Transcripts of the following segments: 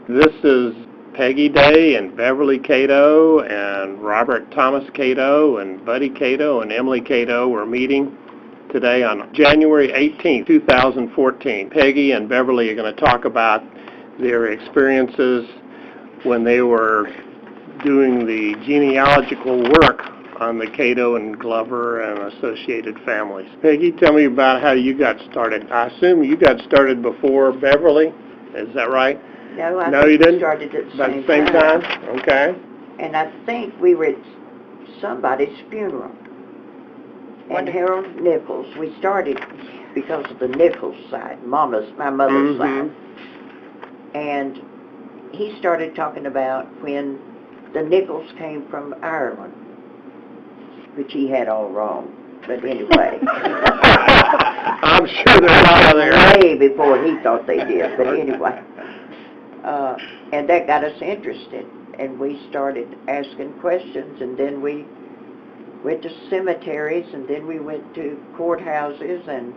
This is Peggy Day and Beverly Cato and Robert Thomas Cato and Buddy Cato and Emily Cato were meeting today on January 18, 2014. Peggy and Beverly are going to talk about their experiences when they were doing the genealogical work on the Cato and Glover and associated families. Peggy, tell me about how you got started. I assume you got started before Beverly. Is that right? No, I no, you didn't? Started at about the same time. Okay. And I think we were at somebody's funeral. And Harold Nichols, we started because of the Nichols side, my mother's side. And he started talking about when the Nichols came from Ireland, which he had all wrong. But anyway. I'm sure they're out of there. Way before he thought they did, but anyway. And that got us interested, and we started asking questions, and then we went to cemeteries, and then we went to courthouses and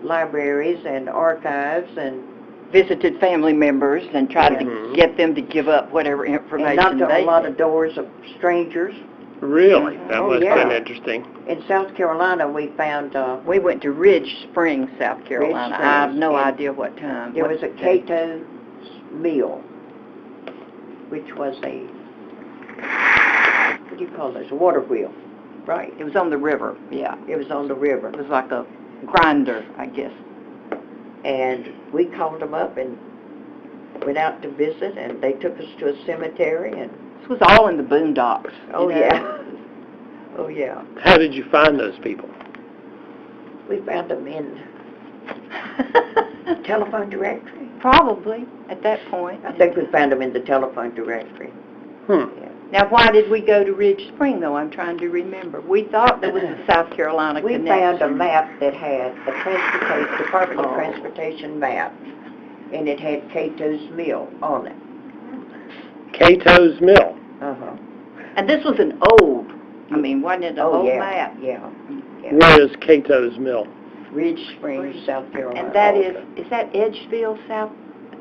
libraries and archives and visited family members and tried to get them to give up whatever information and knocked on a lot did. of doors of strangers. Really? That must have been interesting. In South Carolina, we found... we went to Ridge Springs, South Carolina. Ridge Springs, I have no idea what time. There was a Cato's mill, which was a, what do you call this, a water wheel, right? It was on the river, yeah. It was on the river. It was like a grinder, I guess. And we called them up and went out to visit, and they took us to a cemetery. And this was all in the boondocks. Oh, yeah. Oh, yeah. How did you find those people? We found them in telephone directory. Probably, at that point. I think we found them in the telephone directory. Yeah. Now, why did we go to Ridge Spring, though? I'm trying to remember. We thought there was a South Carolina connection. We found a map that had a Department of Transportation map, and it had Cato's Mill on it. Cato's Mill? Uh-huh. And this was an old, wasn't it a whole map? Yeah. Where is Cato's Mill? Ridge Springs, South Carolina. And that is that Edgefield, South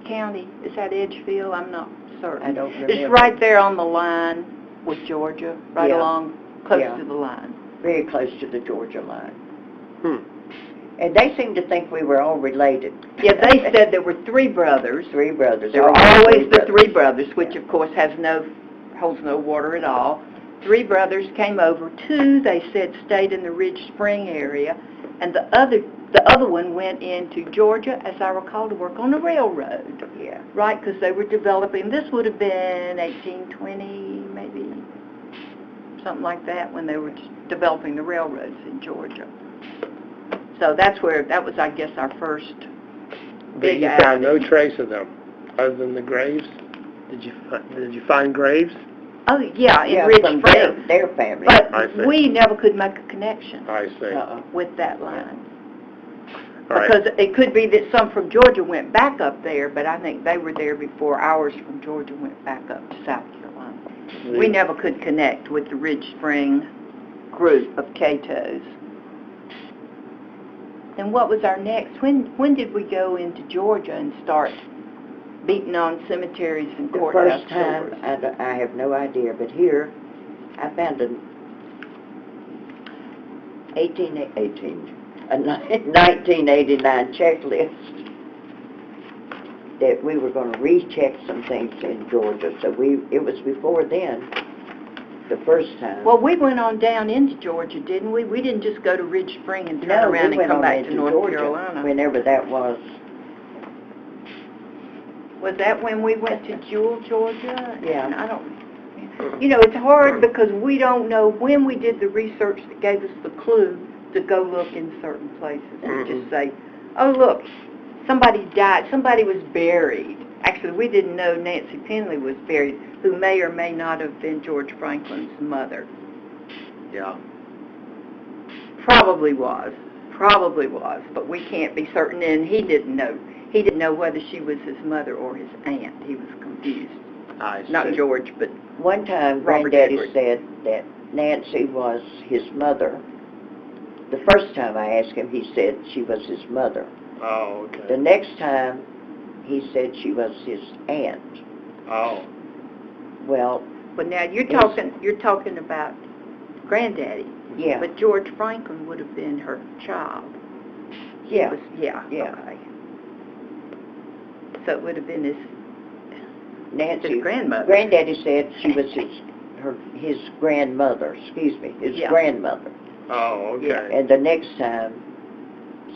County? Is that Edgefield? I'm not certain. I don't remember. It's right there on the line with Georgia, right along, close to the line. Very close to the Georgia line. And they seemed to think we were all related. Yeah, they said there were three brothers. Three brothers. There were always the three brothers, which of course holds no water at all. Three brothers came over. Two, they said, stayed in the Ridge Spring area. And the other one went into Georgia, as I recall, to work on the railroad. Yeah. Right, because they were developing. This would have been 1820, maybe, something like that, when they were developing the railroads in Georgia. So that was, I guess, our first big You found no trace of them, other than the graves? Did you find graves? Oh, yeah, in Ridge Springs. Their family. But we never could make a connection I see. With that line. All right. Because it could be that some from Georgia went back up there, but I think they were there before ours from Georgia went back up to South Carolina. We never could connect with the Ridge Spring group of Catos. Then what was our next? When did we go into Georgia and start beating on cemeteries and courthouse The first time, I have no idea, but here I found a 1989 checklist that we were going to recheck some things in Georgia. So it was before then, the first time. Well, we went on down into Georgia, didn't we? We didn't just go to Ridge Spring and turn around and come back to North Georgia, Carolina. whenever that was. Was that when we went to Jewell, Georgia? Yeah. And I don't, it's hard because we don't know when we did the research that gave us the clue to go look in certain places and just say, oh, look, somebody died, somebody was buried. Actually, we didn't know Nancy Pendley was buried, who may or may not have been George Franklin's mother. Yeah. Probably was, but we can't be certain, and he didn't know. He didn't know whether she was his mother or his aunt. He was confused. I see. Not George, but one time Robert Granddaddy Edwards said that Nancy was his mother. The first time I asked him, he said she was his mother. Oh, okay. The next time, he said she was his aunt. Oh. Well, But now you're Yes. talking about granddaddy. yeah, But George Franklin would have been her child. yeah, Yeah. Yeah. Okay. So it would have been his Nancy. grandmother. Granddaddy said she was his grandmother, his Yeah. grandmother. Oh, okay. Yeah. And the next time,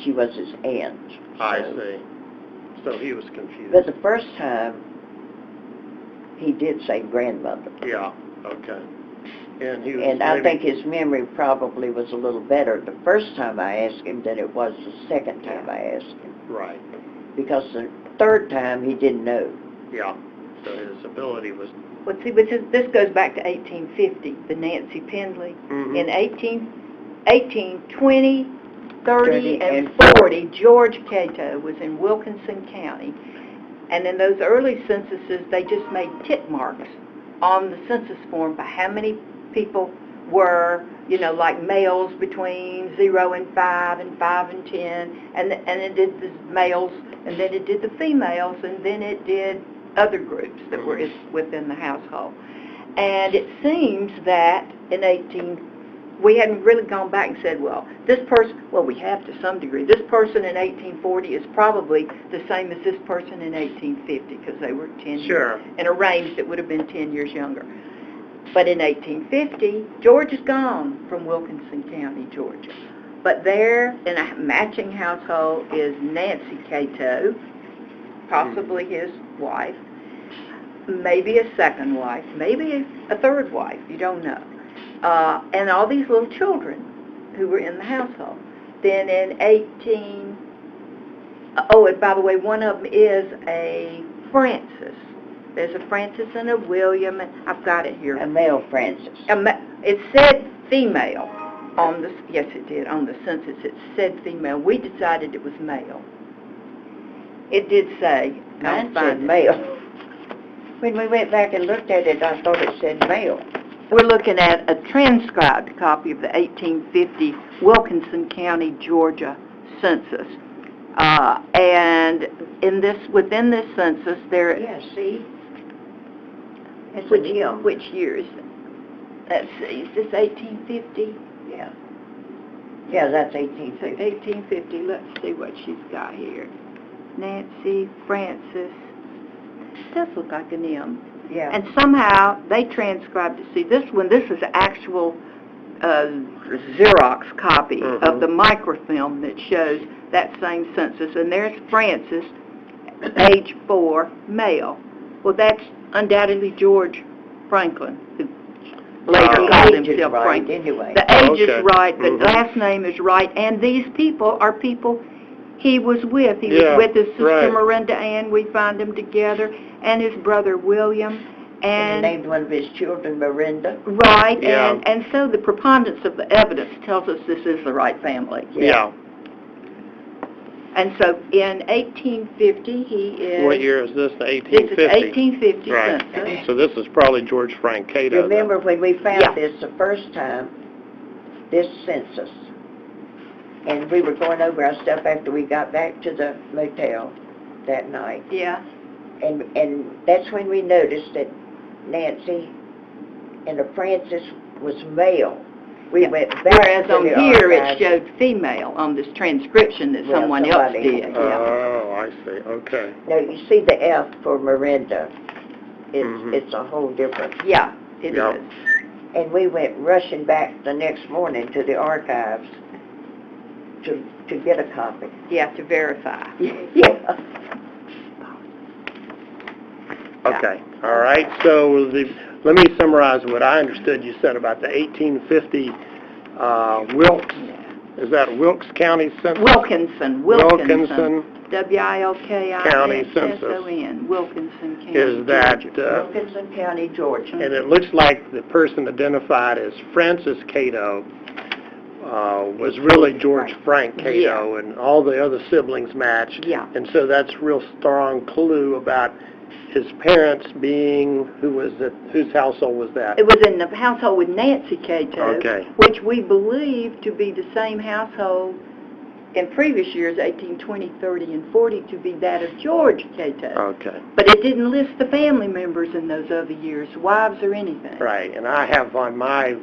she was his aunt. I so- see. So he was confused. But the first time, he did say grandmother. Yeah, okay. And he was And I maybe- think his memory probably was a little better the first time I asked him than it was the second time I asked him. Right, Because the third time, he didn't know. yeah. So his ability was... Well, see, but this goes back to 1850, the Nancy Pendley. Mhm. In 1820, 30, and 30, 40, George Cato was in Wilkinson County. And in those early censuses, they just made tick marks on the census form for how many people were, like males between 0 and 5 and 5 and 10, and it did the males, and then it did the females, and then it did other groups that were within the household. And it seems that in we hadn't really gone back and said, well, this person, well, we have to some degree. This person in 1840 is probably the same as this person in 1850 because they were 10 Sure. years, in a range that would have been 10 years younger. But in 1850, George is gone from Wilkinson County, Georgia. But there, in a matching household, is Nancy Cato, possibly his wife, maybe a second wife, maybe a third wife, you don't know. And all these little children who were in the household. Then in and by the way, one of them is a Francis. There's a Francis and a William, and I've got it here. A male Francis. It said female on the, yes it did, on the census it said female. We decided it was male. It did say. Mine said male. When we went back and looked at it, I thought it said male. We're looking at a transcribed copy of the 1850 Wilkinson County, Georgia census. And within this census, there... Yeah, see? It's a Jim. Which year is it? Let's see, is this 1850? Yeah. Yeah, that's So 1850. 1850, let's see what she's got here. Nancy, Francis, does look like an M. Yeah. And somehow they transcribed it. See, this is an actual Xerox copy of the microfilm that shows that same census. And there's Francis, age 4, male. Well, that's undoubtedly George Franklin, who later The called age is himself right Franklin. anyway. The age Okay. is right, the Mhm. last name is right, and these people are people he was with. He Yeah, was with his sister right. Miranda Ann, we find them together, and his brother William, And he named one of his children Miranda. right, Yeah. and so the preponderance of the evidence tells us this is the right family. Yeah. And so in 1850, he is... What year is this? The This 1850? is 1850 Right. census. So this is probably George Frank Cato. Remember when we found Yeah. this the first time, this census, and we were going over our stuff after we got back to the motel that night, Yeah. and that's when we noticed that Nancy and the Francis was male. We Yeah. went back Whereas to on the here, it archives. showed female on this transcription that Well, someone else somebody did. had. Yeah. Oh, I see. Okay. Now, you see the F for Miranda. Mhm. It's a whole different. Yeah, it Yeah. is. And we went rushing back the next morning to the archives to get a copy. Yeah, to verify. Yeah. Okay. All right. So let me summarize what I understood you said about the 1850 Wilkes. Is that Wilkes County Census? Wilkinson. Wilkinson W-I-L-K-I-N-S-O-N. County Census. Wilkinson County, Is that, Georgia. Wilkinson County, Georgia. and it looks like the person identified as Francis Cato was really George Frank Cato, Yeah. and all the other siblings matched. Yeah. And so that's a real strong clue about his parents being, whose household was that? It was in the household with Nancy Cato, Okay. which we believe to be the same household in previous years, 18, 20, 30, and 40, to be that of George Cato. Okay. But it didn't list the family members in those other years, wives or anything. Right, and I have on my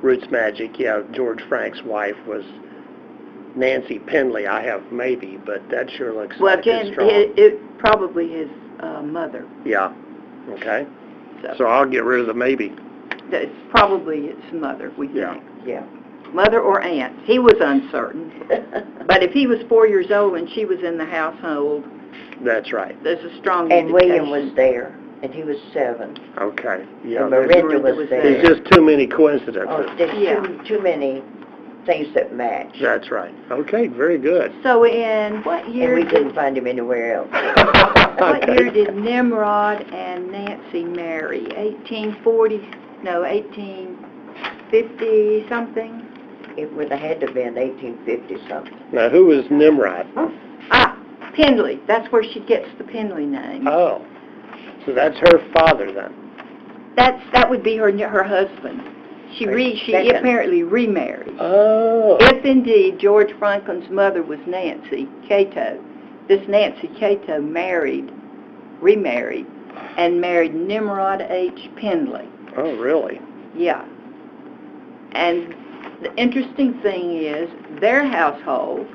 Roots Magic, George Frank's wife was Nancy Pendley. I have maybe, but that sure looks Well, like it's strong. it probably his mother. Yeah, okay. So I'll get rid of the maybe. It's probably its mother, we think. Yeah. Yeah. Mother or aunt. He was uncertain. But if he was 4 years old and she was in the household, That's right. there's a strong And indication. William was there, and he was 7. Okay. Yeah, And there's, Miranda was there. there's just too many coincidences. Oh, there's Yeah. too many things that match. That's right. Okay, very good. So in what year And we couldn't find him anywhere else. what year did Nimrod and Nancy marry? 1840? No, 1850 something? It would have had to have been 1850-something. Now, who is Nimrod? Pendley. That's where she gets the Pendley name. Oh, so that's her father then. That would be her husband. She Second. apparently remarried. Oh. If indeed George Franklin's mother was Nancy Cato, this Nancy Cato remarried, and married Nimrod H. Pendley. Oh, really? Yeah. And the interesting thing is, their household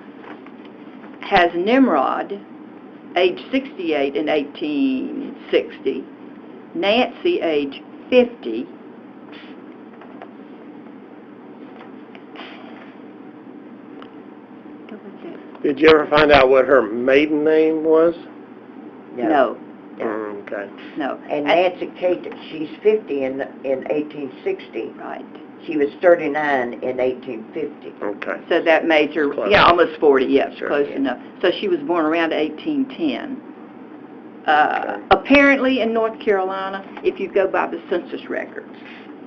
has Nimrod, age 68 in 1860, Nancy, age 50, Did you ever find out what her maiden name was? No. Okay. No. And Nancy Cato, she's 50 in 1860. Right. She was 39 in 1850. Okay. So that made her, Close. almost 40, yes, Sure. close Yeah. enough. So she was born around 1810. Okay. Apparently in North Carolina, if you go by the census records.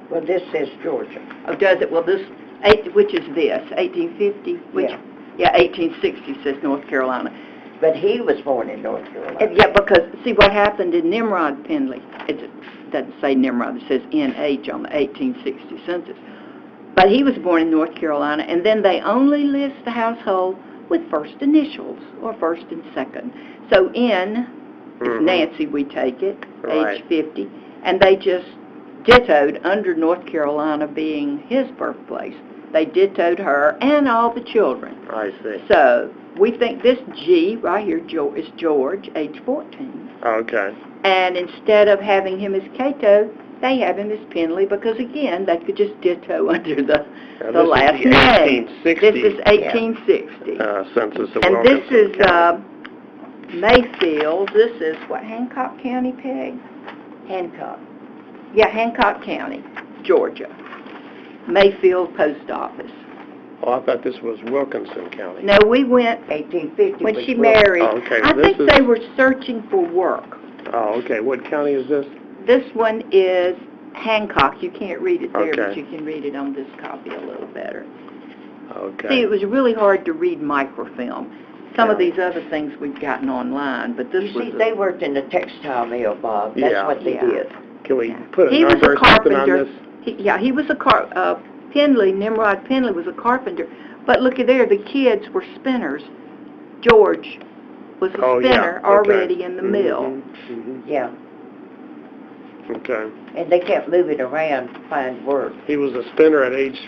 Well, this says Georgia. Oh, does it? Well, which is this, 1850? Yeah. Yeah, 1860 says North Carolina. But he was born in North Carolina. Yeah, because, see, what happened in Nimrod Pendley, it doesn't say Nimrod, it says NH on the 1860 census. But he was born in North Carolina, and then they only list the household with first initials, or first and second. So N is Nancy, we take it, Right. age 50, and they just dittoed under North Carolina being his birthplace. They dittoed her and all the children. I see. So we think this G right here is George, age 14. Okay. And instead of having him as Cato, they have him as Pendley because, again, they could just ditto under the Now, the this last is the name. 1860 This is 1860. census of And this Wilkinson is County. Mayfield. This is, what, Hancock County, Peg? Hancock. Yeah, Hancock County, Georgia. Mayfield Post Office. Oh, I thought this was Wilkinson County. No, we went 1850 when was she Wilson. married. Oh, okay, I this think is- they were searching for work. Oh, okay. What county is this? This one is Hancock. You can't read it there, but Okay. you can read it on this copy a little better. Okay. See, it was really hard to read microfilm. Some of Yeah. these other things we've gotten online, but this You was... see, they worked in the textile mill, Bob. That's Yeah. what they Yeah. did. Can we put a He was number a or something on carpenter. this? He was a Pendley, Nimrod Pendley was a carpenter. But look at there, the kids were spinners. George was a spinner Okay. already in the mill. Mhm. Yeah. Okay. And they kept moving around to find work. He was a spinner at age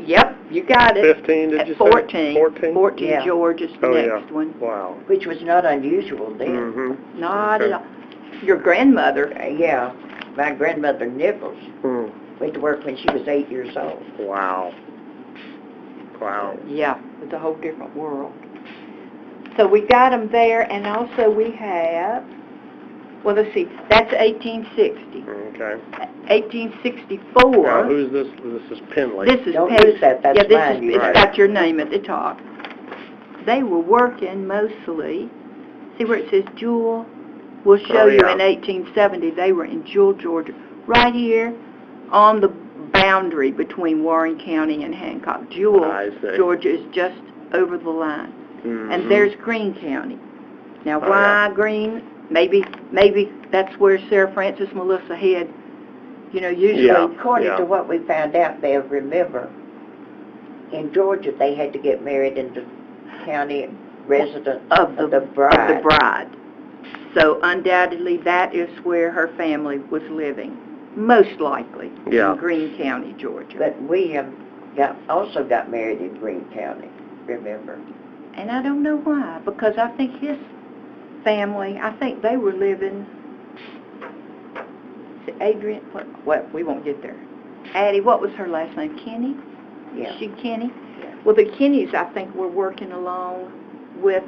Yep, you got it. 15, did At you say? 14. 14? 14, Yeah. George is the Oh, next yeah. one. Wow. Which was not unusual then. Mm-hmm. Not Okay. at all. Your grandmother, Yeah, my grandmother Nichols Mm. went to work when she was 8 years old. Wow. Wow. yeah, it's a whole different world. So we got them there, and also we have, well, let's see, that's 1860. Okay. 1864. Now, who's this? This is Pendley. This is Don't Peggy. use that, that's yeah, this mine, is, you it's right. got your name at the top. They were working mostly, see where it says Jewel? We'll show Oh, you yeah. in 1870, they were in Jewel, Georgia, right here on the boundary between Warren County and Hancock. Jewel, I see. Georgia is just over the line. Mhm. And there's Greene County. Now, Oh, why Greene? Maybe that's where Sara Melissa Head, usually. Yeah. According to what we found out, Bev, remember, in Georgia they had to get married in the county resident of the bride. So undoubtedly, that is where her family was living, most likely, Yeah. in Greene County, Georgia. But William also got married in Greene County, remember? And I don't know why, because I think his family, I think they were living, is it Adrian, what, we won't get there. Addie, what was her last name, Kinney? Yeah. Is she Kinney? Yeah. Well, the Kinneys, I think, were working along with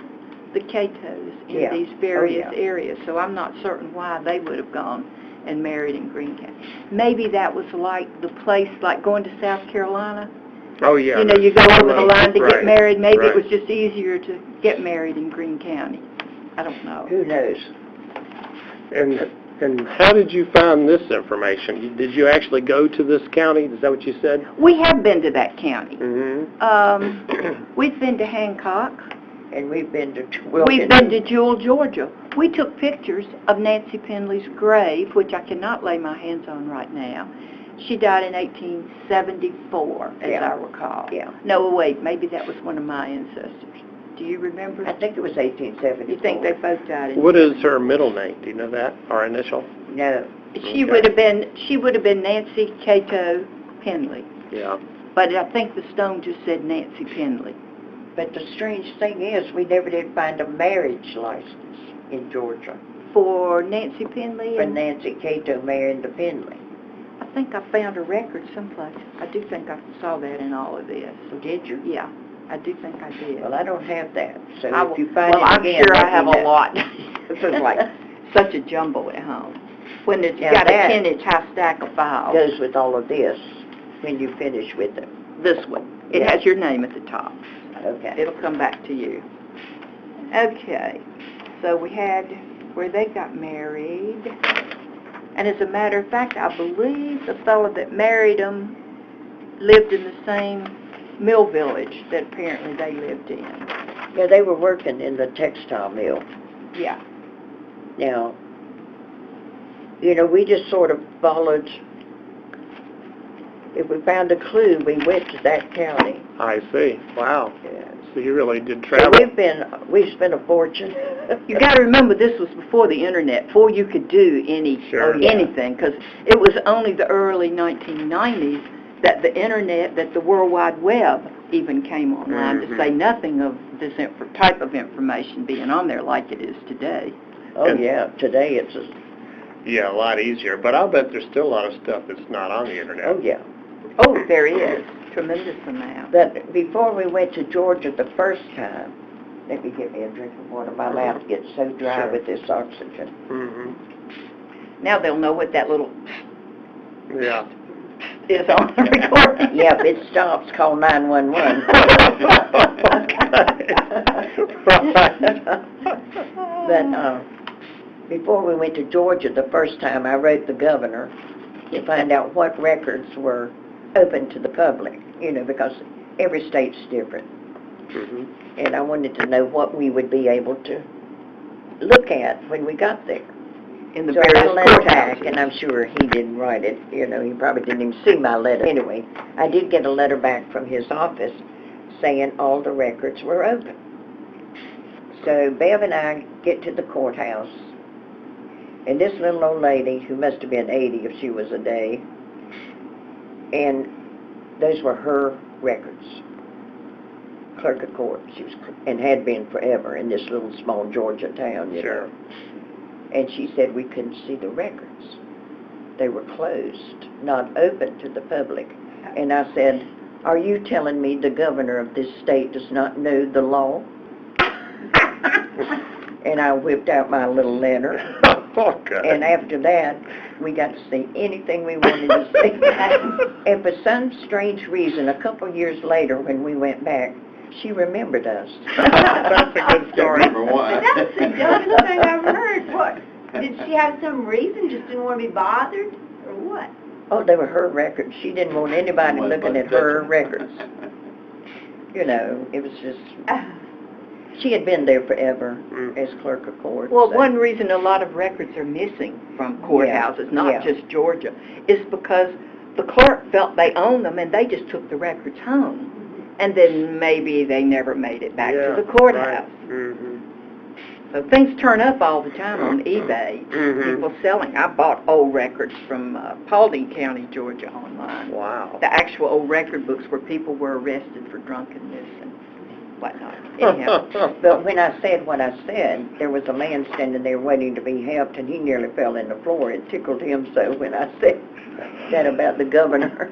the Catos in Yeah. these various Oh, yeah. areas, so I'm not certain why they would have gone and married in Greene County. Maybe that was like the place, like going to South Carolina. Oh, yeah. You know, you go over the line to Right. get married. Maybe it Right. was just easier to get married in Greene County. I don't know. Who knows? And how did you find this information? Did you actually go to this county? Is that what you said? We have been to that county. Mm-hmm. We've been to Hancock. And we've been to We've been to Jewell, Georgia. We took pictures of Nancy Pendley's grave, which I cannot lay my hands on right now. She died in 1874, as Yeah. I recall. Yeah. No, wait, maybe that was one of my ancestors. Do you remember? I think it was 1874. You think they both died in... What is her middle name? Do you know that? Or initial? No. She Okay. would have been Nancy Cato Pendley. Yeah. But I think the stone just said Nancy Pendley. But the strange thing is, we never did find a marriage license in Georgia For Nancy Pendley? for and Nancy Cato marrying the Pendley. I think I found a record someplace. I do think I saw that in all of this. Did you? Yeah, I do think I did. Well, I don't have that. So I if you find well, it I'm again, sure I let have me a know. lot. This is like such a jumble at home. When it's Now got a that 10-inch high stack of files. Goes with all of this when you finish with it. This one. It Yeah. has your name at the top. Okay. It'll come back to you. Okay, so we had where they got married. And as a matter of fact, I believe the fellow that married them lived in the same mill village that apparently they lived in. Yeah, they were working in the textile mill. Yeah. Now, you know, we just sort of followed. If we found a clue, we went to that county. I see. Wow. Yeah. So you really did So travel. we've spent a fortune. You got to remember, this was before the internet, before you could do Sure. anything, because it was only the early 1990s that the internet, that the World Wide Web even came online, to say nothing of this type of information being on there like it is today. Oh, yeah. Today it's a... Yeah, a lot easier. But I'll bet there's still a lot of stuff that's not on the internet. Oh, yeah. Oh, there is. Tremendous amount. But before we went to Georgia the first time, let me get me a drink of water. My mouth gets so dry Sure. with this oxygen. Mm-hmm. Now they'll know what that little Yeah. is on the recording. Yeah, if it stops, call 911. But before we went to Georgia the first time, I wrote the governor to find out what records were open to the public, you know, because every state's different. Mm-hmm. And I wanted to know what we would be able to look at when we got there. In the So I got a various letter back, courthouses. and I'm sure he didn't write it. You know, he probably didn't even see my letter. Anyway, I did get a letter back from his office saying all the records were open. So Bev and I get to the courthouse, and this little old lady, who must have been 80 if she was a day, and those were her records. Clerk of court, she was, and had been forever in this little small Georgia town, you Sure. know. And she said we couldn't see the records. They were closed, not open to the public. And I said, are you telling me the governor of this state does not know the law? And I whipped out my little letter. Okay. And after that, we got to see anything we wanted to see. And for some strange reason, a couple years later when we went back, she remembered us. That's a good story. Number one. But that's the dumbest thing I've heard. What? Did she have some reason, just didn't want to be bothered, or what? Oh, they were her records. She didn't want anybody looking at her records. You know, it was just... She had been there forever as clerk of court. Well, so- one reason a lot of records are missing from courthouses, not just Georgia, is because the clerk felt they owned them and they just took the records home. And then maybe they never made it back Yeah, to the courthouse. Right. Mm-hmm. So things turn up all the time on eBay. Mhm. People selling. I bought old records from Paulding County, Georgia online. Wow. The actual old record books where people were arrested for drunkenness and whatnot. Anyhow, But when I said what I said, there was a man standing there waiting to be helped, and he nearly fell in the floor. It tickled him so when I said that about the governor.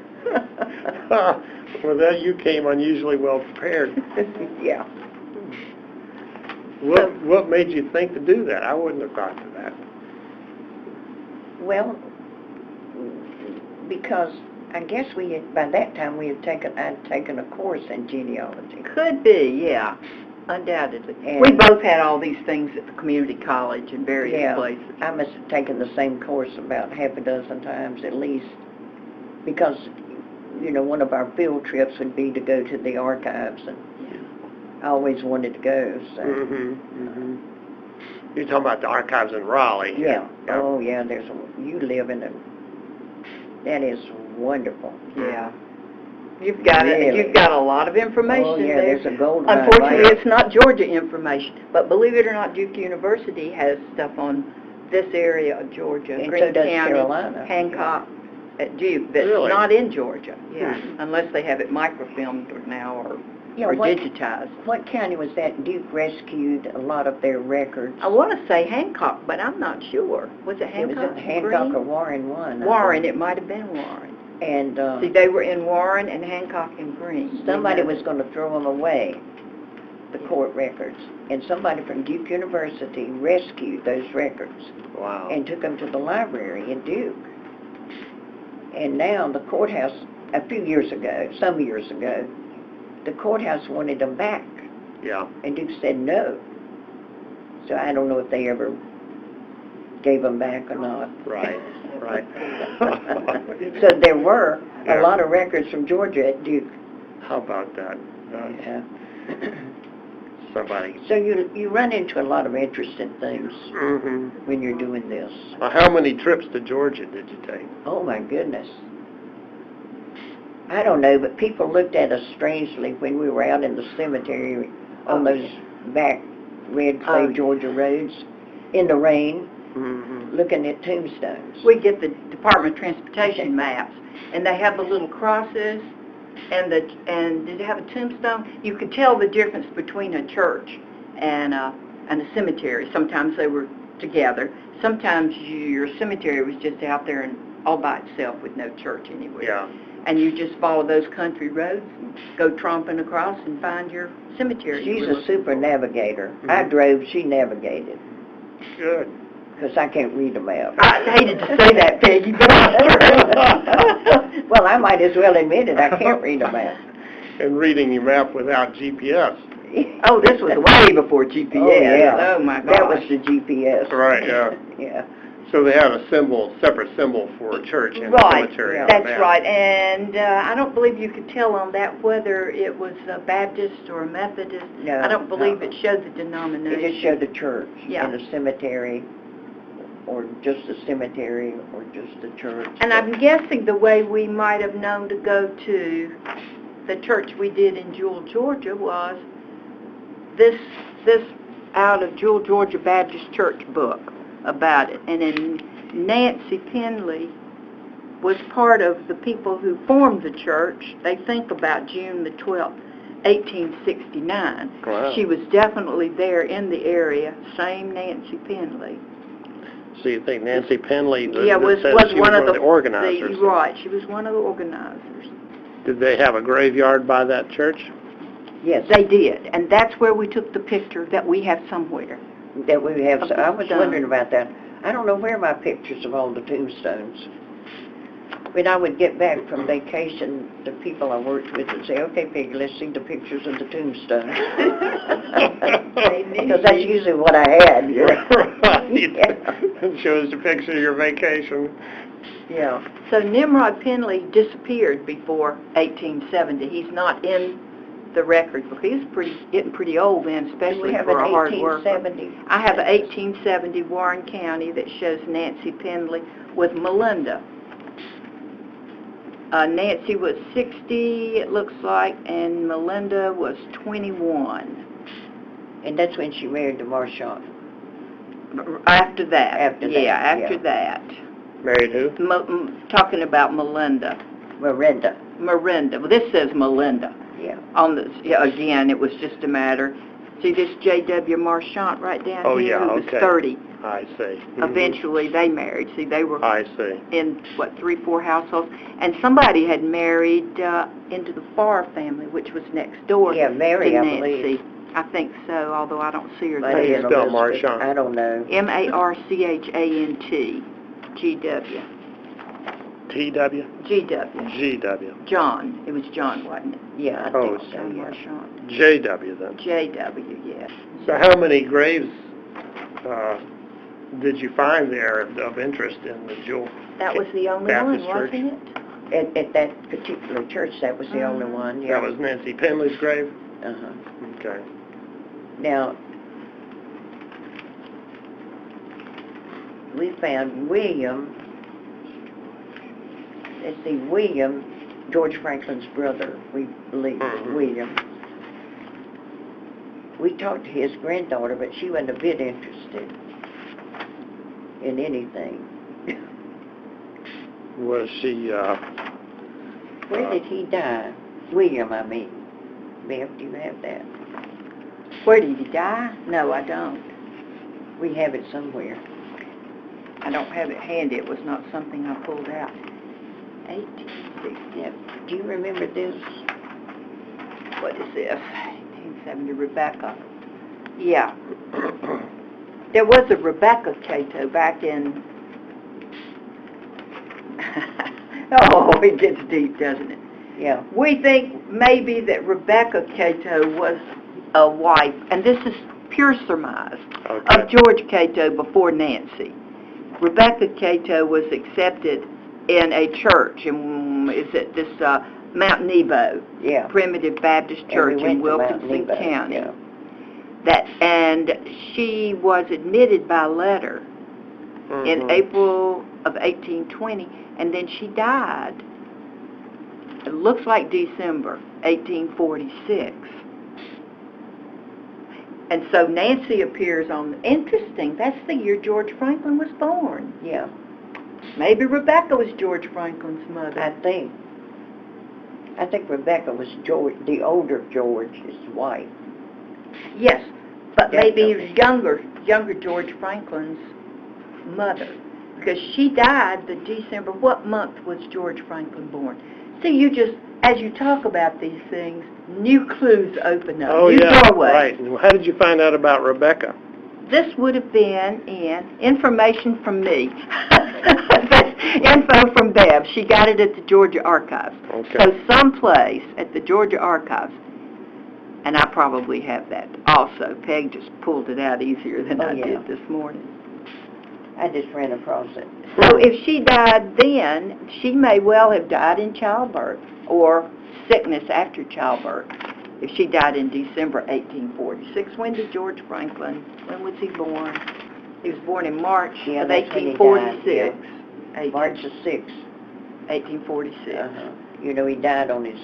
Well, that you came unusually well prepared. Yeah. What made you think to do that? I wouldn't have thought to that. Well, because I guess by that time I'd taken a course in genealogy. could be, yeah, undoubtedly. And- We both had all these things at the community college in various places. I must have taken the same course about half a dozen times at least, because, one of our field trips would be to go to the archives, and I always wanted to go, so. Mm-hmm. Mm-hmm. You're talking about the archives in Raleigh. Yeah. Oh, yeah, you live in that is wonderful. Yeah. You've got Really? You've got a lot of information Oh, yeah, there. there's a gold mine Unfortunately, there. it's not Georgia information, but believe it or not, Duke University has stuff on this area of Georgia, And so Greene does County, Carolina. Hancock, at Duke, that's Really? not in Georgia. Yeah, Hmm. unless they have it microfilmed now or Yeah, what digitized. county was that? Duke rescued a lot of their records. I want to say Hancock, but I'm not sure. Was it It Hancock? was in Hancock or Greene? Warren one. I Warren, think. it might have been Warren. And See, they were in Warren and Hancock and Greene. somebody was going to throw them away, the court records, and somebody from Duke University rescued those records Wow. and took them to the library in Duke. And now the courthouse, some years ago, the courthouse wanted them back, Yeah. and Duke said no. So I don't know if they ever gave them back or not. Right. Right. So there were Yeah. a lot of records from Georgia at Duke. How about that? Yeah. Somebody. So you run into a lot of interesting things Mm-hmm. when you're doing this. Well, how many trips to Georgia did you take? Oh my goodness. I don't know, but people looked at us strangely when we were out in the cemetery on those back red clay Georgia roads in the rain, Mm-hmm. looking at tombstones. We get the Department of Transportation maps, and they have the little crosses, and did it have a tombstone? You could tell the difference between a church and a cemetery. Sometimes they were together. Sometimes your cemetery was just out there and all by itself with no church anywhere. Yeah. And you just follow those country roads and go tromping across and find your cemetery. you She's were a looking super for. navigator. I drove, she navigated, Good. because I can't read a map. I hated to say that, Peggy, but Well, I might as well admit it, I can't read a map. And reading your map without GPS. Oh, this was way before GPS. Oh, yeah. Oh, my gosh. That was the GPS. Right, yeah. Yeah. So they have a separate symbol for a church and Right, cemetery on the that's map. right. And I don't believe you could tell on that whether it was a Baptist or a Methodist. No, I don't believe no. it showed the It denomination. just showed the church Yeah. and the cemetery, or just the cemetery, or just the church. And I'm guessing the way we might have known to go to the church we did in Jewel, Georgia was this out of Jewel, Georgia Baptist Church book about it. And then Nancy Pendley was part of the people who formed the church. They think about June the 12th, 1869. Wow. She was definitely there in the area, same Nancy Pendley. So you think Nancy Pendley Yeah, was one of the organizers? Right, she was one of the organizers. Did they have a graveyard by that church? Yes, They did, and that's where we took the picture that we have somewhere. that we have. Of So the I was stone. wondering about that. I don't know where my pictures of all the tombstones. When I would get back from vacation, the people I worked with would say, "Okay, Peggy, let's see the pictures of the tombstones." Because that's usually what I had. Right. Yeah. It shows the picture of your vacation. Yeah. So Nimrod Pendley disappeared before 1870. He's not in the record book. He's getting pretty old then, Do we especially have for an a hard worker. 1870? I have an 1870 Warren County that shows Nancy Pendley with Melinda. Nancy was 60, it looks like, and Melinda was 21. And that's when she married the Marchand. After that. After that, After yeah. that. Married who? Talking about Melinda. Miranda. Well, this says Melinda. Yeah. On this, again, it was just a matter. See this J.W. Marchand right down Oh, here? yeah, Who was okay. 30. I see. Eventually, they married. See, they were I see. in, 3-4 households. And somebody had married into the Farr family, which was next door Yeah, Mary, to I Nancy. believe. I think so, although I don't see her How do you there. spell Marchand? I don't know. Marchant. G.W. T-W? G.W. G-W. John. It was John, wasn't it? Yeah, I Oh, think so, John yeah. Marchant. J-W then. J.W., yes. So how many graves did you find there of interest in the Jewel That was the only Baptist one, Church? wasn't it? At that particular church, that was the only one, yeah. That was Nancy Pendley's grave? Uh-huh. Okay. Now, we found William, let's see, William, George Franklin's brother, we believe, William. We talked to his granddaughter, but she wasn't a bit interested in anything. Was she, Where did he die? William, I mean. Bev, do you have that? Where did he die? No, I don't. We have it somewhere. I don't have it handy. It was not something I pulled out. 1860. Yeah. Do you remember this? What is this? 1870, Rebecca. Yeah. There was a Rebecca Cato back in... Oh, it gets deep, doesn't it? Yeah. We think maybe that Rebecca Cato was a wife, and this is pure surmise, of George Cato before Nancy. Rebecca Cato was accepted in a church, and is it this Mount Nebo, Yeah. Primitive Baptist Church in Wilkinson County. Yeah. And she was admitted by letter in April of 1820, and then she died. It looks like December 1846. And so Nancy appears on, interesting, that's the year George Franklin was born. Yeah. Maybe Rebecca was George Franklin's mother. I think Rebecca was George, the older George's wife. Yes, but maybe Definitely. younger George Franklin's mother. Because she died the December, what month was George Franklin born? See, you just, as you talk about these things, new clues open up, new doorways. Right. And how did you find out about Rebecca? This would have been in information from me. Info from Bev. She got it at the Georgia Archives. Okay. So someplace at the Georgia Archives, and I probably have that also. Peg just pulled it out easier than I did this morning. I just ran across it. So if she died then, she may well have died in childbirth or sickness after childbirth. If she died in December 1846, when did George Franklin, when was he born? He was born in March of 1846. March the 6th. 1846. You know, he died on his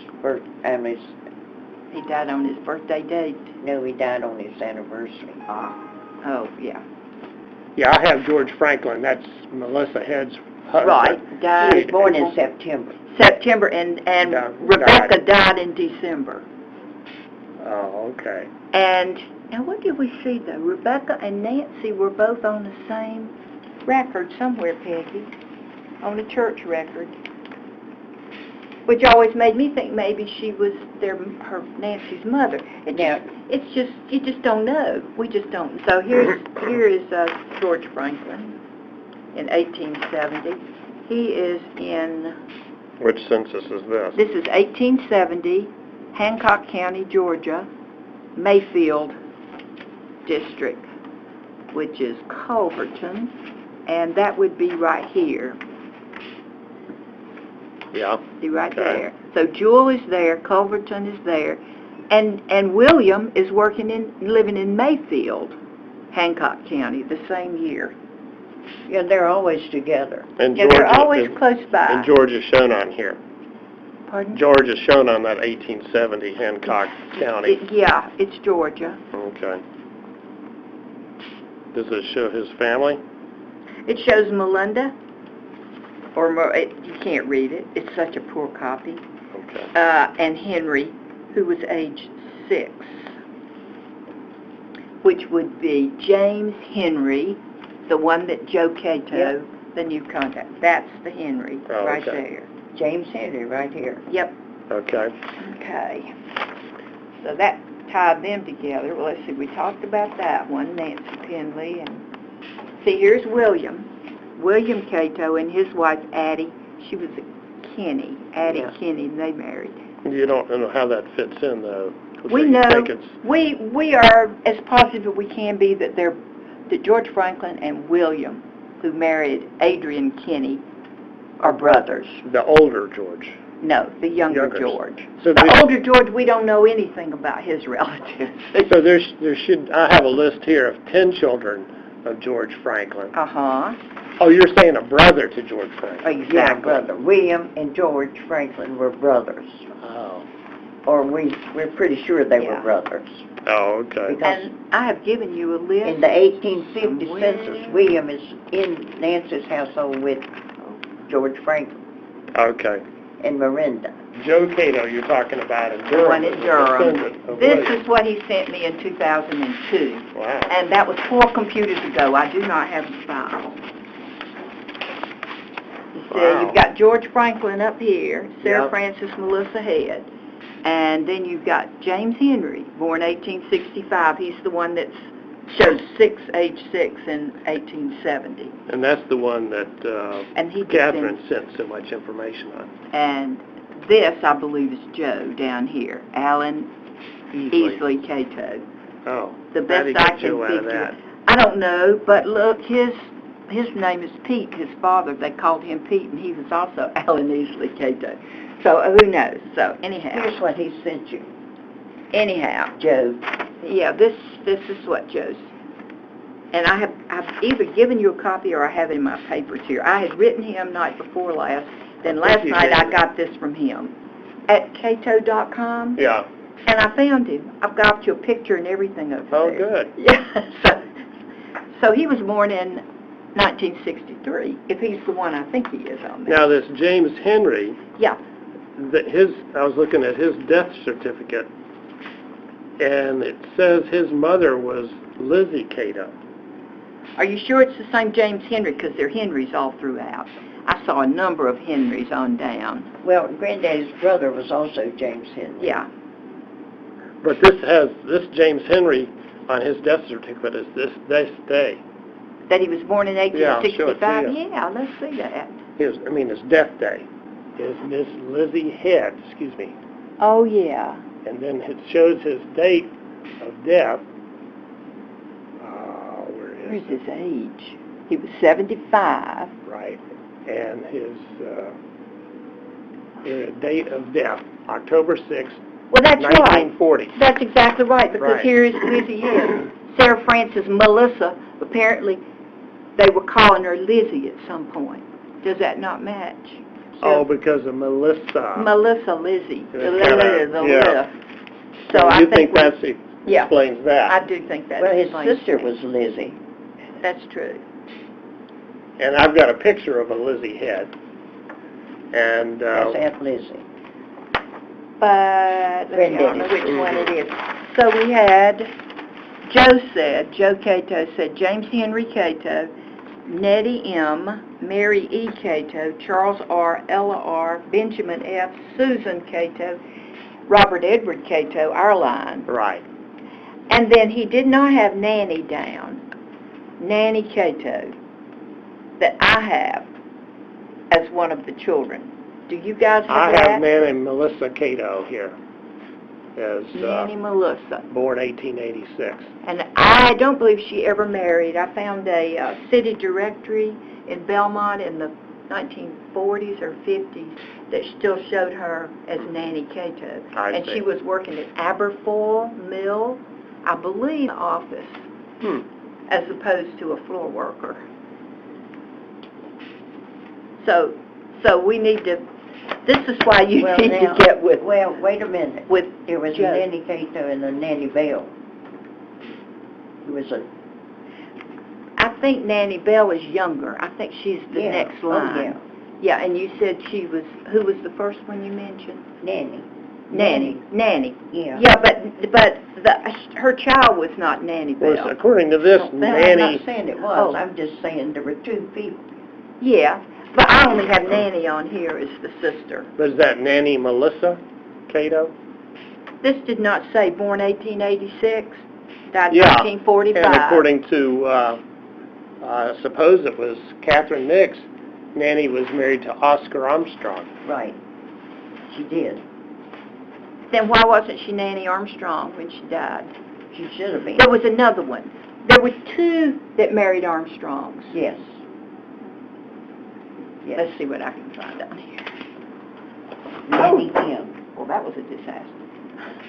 He died on his birthday date. No, he died on his anniversary. Oh, yeah. Yeah, I have George Franklin. That's Melissa Head's husband. Right. Died He was born in September. September, and Rebecca died in December. Oh, okay. And now what did we see, though? Rebecca and Nancy were both on the same record somewhere, Peggy, on a church record, which always made me think maybe she was her Nancy's mother. It's just, you just don't know. We just don't. So here is George Franklin in 1870. He is in... Which census is this? This is 1870, Hancock County, Georgia, Mayfield District, which is Culverton, and that would be right here. Yeah. See, right there. So Jewel is there, Culverton is there, and William is living in Mayfield, Hancock County, the same year. Yeah, they're always together. And Yeah, they're always close by. And George is shown on here. Pardon? Georgia is shown on that 1870 Hancock County. Yeah, it's Georgia. Okay. Does it show his family? It shows Melinda, you can't read it. It's such a poor copy. Okay. And Henry, who was age 6, which would be James Henry, the one that Joe Cato, Yep. the new contact. That's the Henry right okay. there. James Henry right here. Yep. Okay. Okay. So that tied them together. Well, let's see. We talked about that one, Nancy Pendley, and see, here's William Cato, and his wife Addie. She was a Kinney, Addie Yeah. Kinney, and they married. You don't know how that fits in, though. 'Cause We you know, think it's- we are as positive as we can be that George Franklin and William, who married Adrian Kinney, are brothers. the older George. No, the younger Youngers. George. So The older George, we don't know anything about his relatives. So there should, I have a list here of 10 children of George Franklin. Uh-huh. Oh, you're saying a brother to George Franklin? Yeah, Exactly. brother. William and George Franklin were brothers. Oh. Or we're pretty sure they were Yeah. brothers. Oh, okay. Because And I have given you a list. in the 1850 somewhere. census, William is in Nancy's household with George Franklin Okay. and Miranda. Joe Cato, you're talking about in The Durham. one in is a Durham. descendant of This William. is what he sent me in 2002. Wow. And that was 4 computers ago. I do not have the file. You see, Wow. you've got George Franklin up here, Sara Yep. Melissa Head, and then you've got James Henry, born 1865. He's the one that shows age 6 in 1870. And that's the one that And he just Catherine sent so much information on. And this, I believe, is Joe down here, Allen Easley Cato. Oh. The How best do you I get can Joe out of figure. that? I don't know, but look, his name is Pete. His father, they called him Pete, and he was also Allen Easley Cato. So who knows? So anyhow, Here's what he sent you, Joe. Joe. Yeah, this is what Joe's. And I've either given you a copy or I have it in my papers here. I had written him night before last. Then last you night did. I got this from him at Cato.com. Yeah. And I found him. I've got you a picture and everything of him. Oh, good. Yeah. So he was born in 1963, if he's the one I think he is on there. Now, this James Henry, Yeah. I was looking at his death certificate, and it says his mother was Lizzie Cato. Are you sure it's the same James Henry? Because there are Henrys all throughout. I saw a number of Henrys on down. Well, Granddaddy's brother was also James Henry. Yeah. But this James Henry on his death certificate is this day. That he was born in Yeah, I'll show it to 1865? you. Yeah, let's see that. His death day is Miss Lizzie Head, Oh, yeah. and then it shows his date of death. Where Where's is his age? He was 75. it? Right. And his date of death, October 6th, Well, that's right. 1940. That's exactly right, because Right. here is Lizzie Head. Sarah Frances Melissa, apparently they were calling her Lizzie at some point. Does that not match? Oh, because of Melissa. Melissa Lizzie. It's kinda- yeah. So I you think that yeah. explains that? I do think that Well, his explains sister that. was Lizzie. That's true. And I've got a picture of a Lizzie Head. And That's Aunt Lizzie. But let's see, I don't know which one it is. So we had, Joe Cato said James Henry Cato, Nettie M, Mary E. Cato, Charles R, Ella R, Benjamin F, Susan Cato, Robert Edward Cato, our line. right. And then he did not have Nannie down, Nannie Cato, that I have as one of the children. Do you guys have I that? have Nannie Melissa Cato here as Nannie Melissa. born 1886. And I don't believe she ever married. I found a city directory in Belmont in the 1940s or 50s that still showed her as Nannie Cato. I She see. was working at Aberfoyle Mill, I believe, office, as opposed to a floor worker. So we need to This is why you Well, need now, to get with well, wait a minute. with There was a Joe. Nannie Cato and a Nannie Bell. There was a, I think Nannie Bell is younger. I think she's the yeah. next Oh, line. yeah. Yeah, and you said she was, who was the first one you mentioned? Nannie. Nannie. Yeah. Yeah, but her child was not Nannie Was, Bell. according to this, No, I'm Nannie, not saying it was. Oh. I'm just saying there were two people. Yeah, but I only have Nannie on here as the sister. was that Nannie Melissa Cato? This did not say born 1886, died Yeah, 1945. and according to, I suppose it was Catherine Nix, Nannie was married to Oscar Armstrong. Right. She did. Then why wasn't she Nannie Armstrong when she died? She should have been. There was another one. There were two that married Armstrongs. Yes. Yes. Let's see what I can find on here. Nannie M. Well, that was a disaster.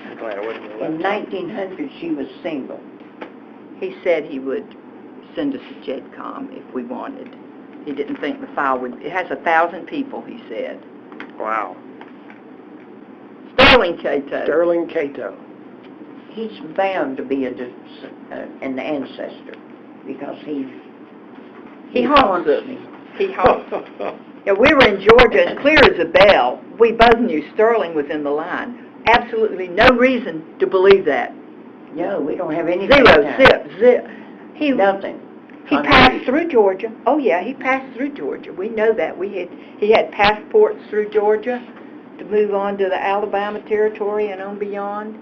I'm glad I wasn't In 1900, she was single. He said he would send us a JEDCOM if we wanted. He didn't think the file would, it has 1,000 people, he said. Wow. Sterling Cato. Sterling Cato. He's bound to be an ancestor because He haunts us. me. He haunts us. Yeah, we were in Georgia, as clear as a bell. We both knew Sterling was in the line. Absolutely no reason to believe that. No, we don't have anything. Zero, now. zip. He Nothing. He passed through Georgia. Oh yeah, he passed through Georgia. We know that. He had passports through Georgia to move on to the Alabama territory and on beyond.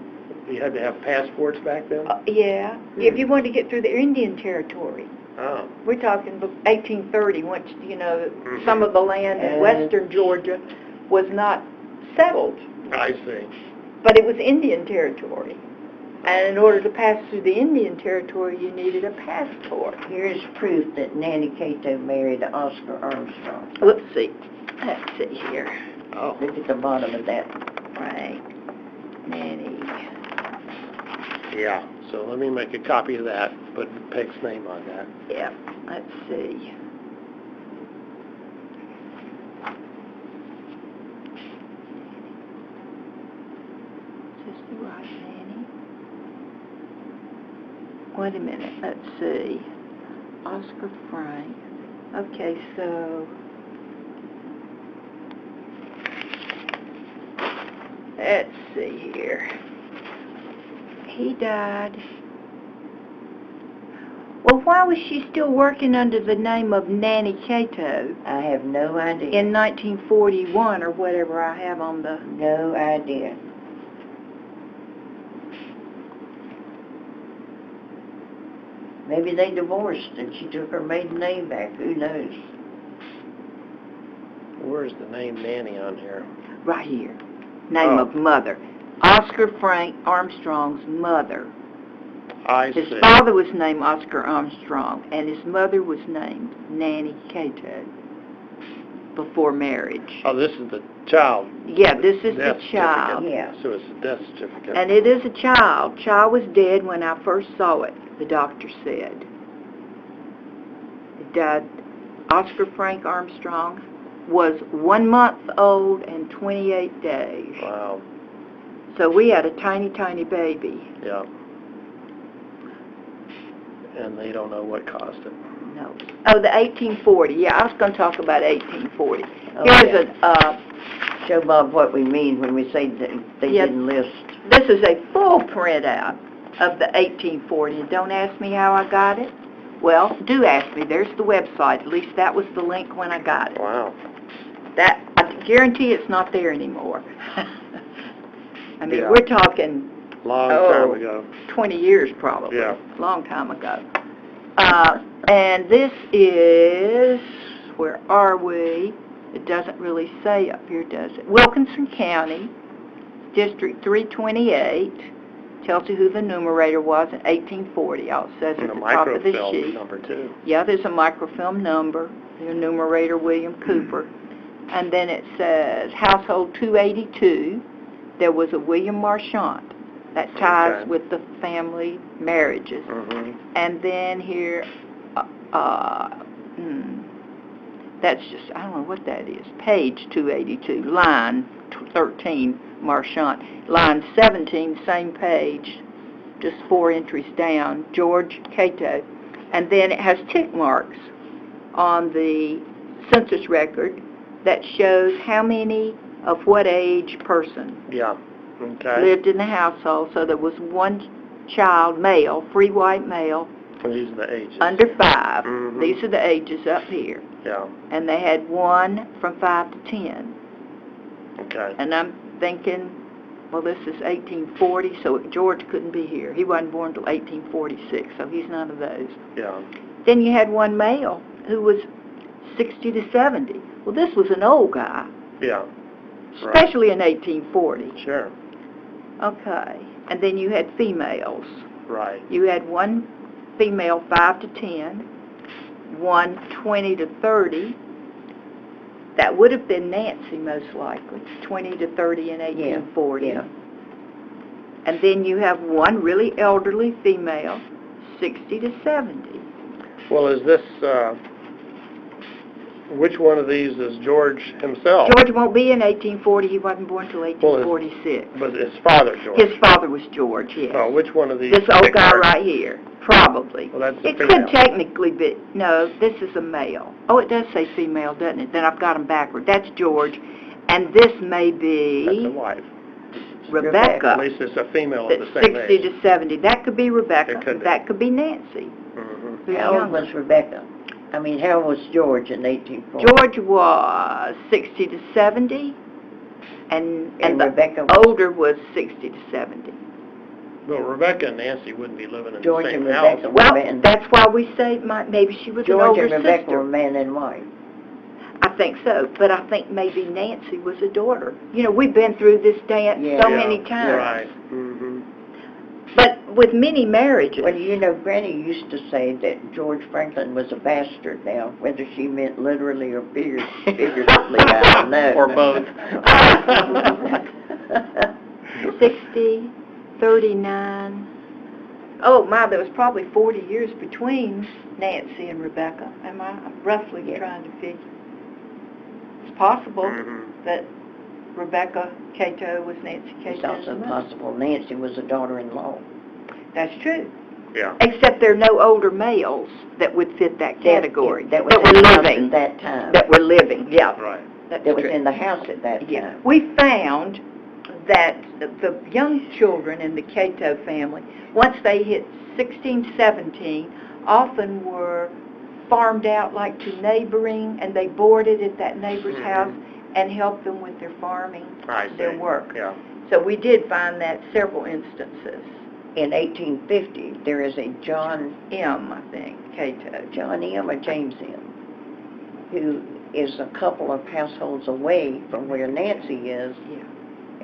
You had to have passports back then? Yeah, if you wanted to get through the Indian territory. Oh. We're talking 1830, once, some of the land in western Georgia was not settled, I see. but it was Indian territory. And in order to pass through the Indian territory, you needed a passport. Here's proof that Nannie Cato married Oscar Armstrong. Let's see here. Oh. Look at the bottom of that. Right. Nannie. Yeah, so let me make a copy of that, put Peg's name on that. Yeah, let's see. Is this the right Nannie? Wait a minute, let's see. Oscar Frank. Okay, so... Let's see here. He died. Well, why was she still working under the name of Nannie Cato I have no idea. in 1941 or whatever I have on the... No idea. Maybe they divorced and she took her maiden name back. Who knows? Where's the name Nannie on here? Right here. Name of mother. Oscar Frank Armstrong's mother. I His see. father was named Oscar Armstrong, and his mother was named Nannie Cato before marriage. Oh, this is the child. Yeah, this is the Death child. certificate. Yeah. So it's a death certificate. And it is a child. Child was dead when I first saw it, the doctor said. It died. Oscar Frank Armstrong was 1 month old and 28 days. Wow. So we had a tiny, tiny baby. Yeah. And they don't know what caused it. No. Oh, the 1840. Yeah, I was going to talk about 1840. Oh, Here's yeah. Show Bob what we mean when we say that they Yeah. didn't list. This is a full printout of the 1840. And don't ask me how I got it. Well, do ask me. There's the website. At least that was the link when I got it. Wow. That, I guarantee it's not there anymore. I mean, Yeah. we're talking Long time ago. 20 years probably. Yeah. Long time ago. And this is, where are we? It doesn't really say up here, does it? Wilkinson County, District 328. Tells you who the numerator was in 1840. All it says And at a the top of the microfilm sheet. number 2. Yeah, there's a microfilm number. The numerator, William Cooper. And then it says household 282. There was a William Marchant. That ties Okay. with the family marriages. Mm-hmm. And then here, that's just, I don't know what that is, page 282, line 13, Marchant. Line 17, same page, just 4 entries down, George Cato. And then it has tick marks on the census record that shows how many of what age person Yeah. Okay. lived in the household. So there was one child, male, free white male, And these are the ages. under 5. Mhm. These are the ages up here. Yeah. And they had one from 5 to 10. Okay. And I'm thinking, well, this is 1840, so George couldn't be here. He wasn't born until 1846, so he's none of those. Yeah. Then you had one male who was 60 to 70. Well, this was an old guy, Yeah. Right. especially in 1840. Sure. Okay. And then you had females. Right. You had one female 5 to 10, one 20 to 30. That would have been Nancy, most likely, 20 to 30 in 1840. Yeah. And then you have one really elderly female, 60 to 70. Well, is this, which one of these is George himself? George won't be in 1840. He wasn't born until 1846. But his father, George. His father was George, yes. Oh, which one of these? This old guy pictures? right here, probably. Well, that's the It female. could technically be, no, this is a male. Oh, it does say female, doesn't it? Then I've got them backward. That's George, and this may That's a be wife. Rebecca. At least it's a female of That's the same 60 age. to 70. That could be Rebecca. It could be. That could be Nancy. Mhm. who's How old younger. was Rebecca? I mean, how old was George in 1840? George was 60 to 70, and And the Rebecca was- older was 60 to 70. Well, Rebecca and Nancy wouldn't be living in George the same and house. Rebecca were Well, man. that's why we say maybe she was an George older and Rebecca sister. were man and wife. I think so, but I think maybe Nancy was a daughter. You know, we've been through this dance Yeah. so Yeah, many times. Right. Mm-hmm. But with many marriages, Well, you know, Granny used to say that George Franklin was a bastard now. Whether she meant literally or figuratively, I don't know. Or both. 60, 39. Oh, my, there was probably 40 years between Nancy and Rebecca. I'm roughly Yeah. trying to figure. It's possible Mhm. that Rebecca Cato was Nancy It's Cato's also mother. possible Nancy was a daughter-in-law. That's true. Yeah. Except there are no older males that would fit that category. That was were in the house living. at that time. That were living, yeah. Right. That's That was true. in the house at that Yeah. time. We found that the young children in the Cato family, once they hit 16, 17, often were farmed out like to neighboring, and they boarded at that neighbor's Mhm. house and helped them with their farming, I see. their work. Yeah. So we did find that several instances. In 1850, there is a John M, I think, Cato. M. or James M., who is a couple of households away from where Nancy is, Yeah.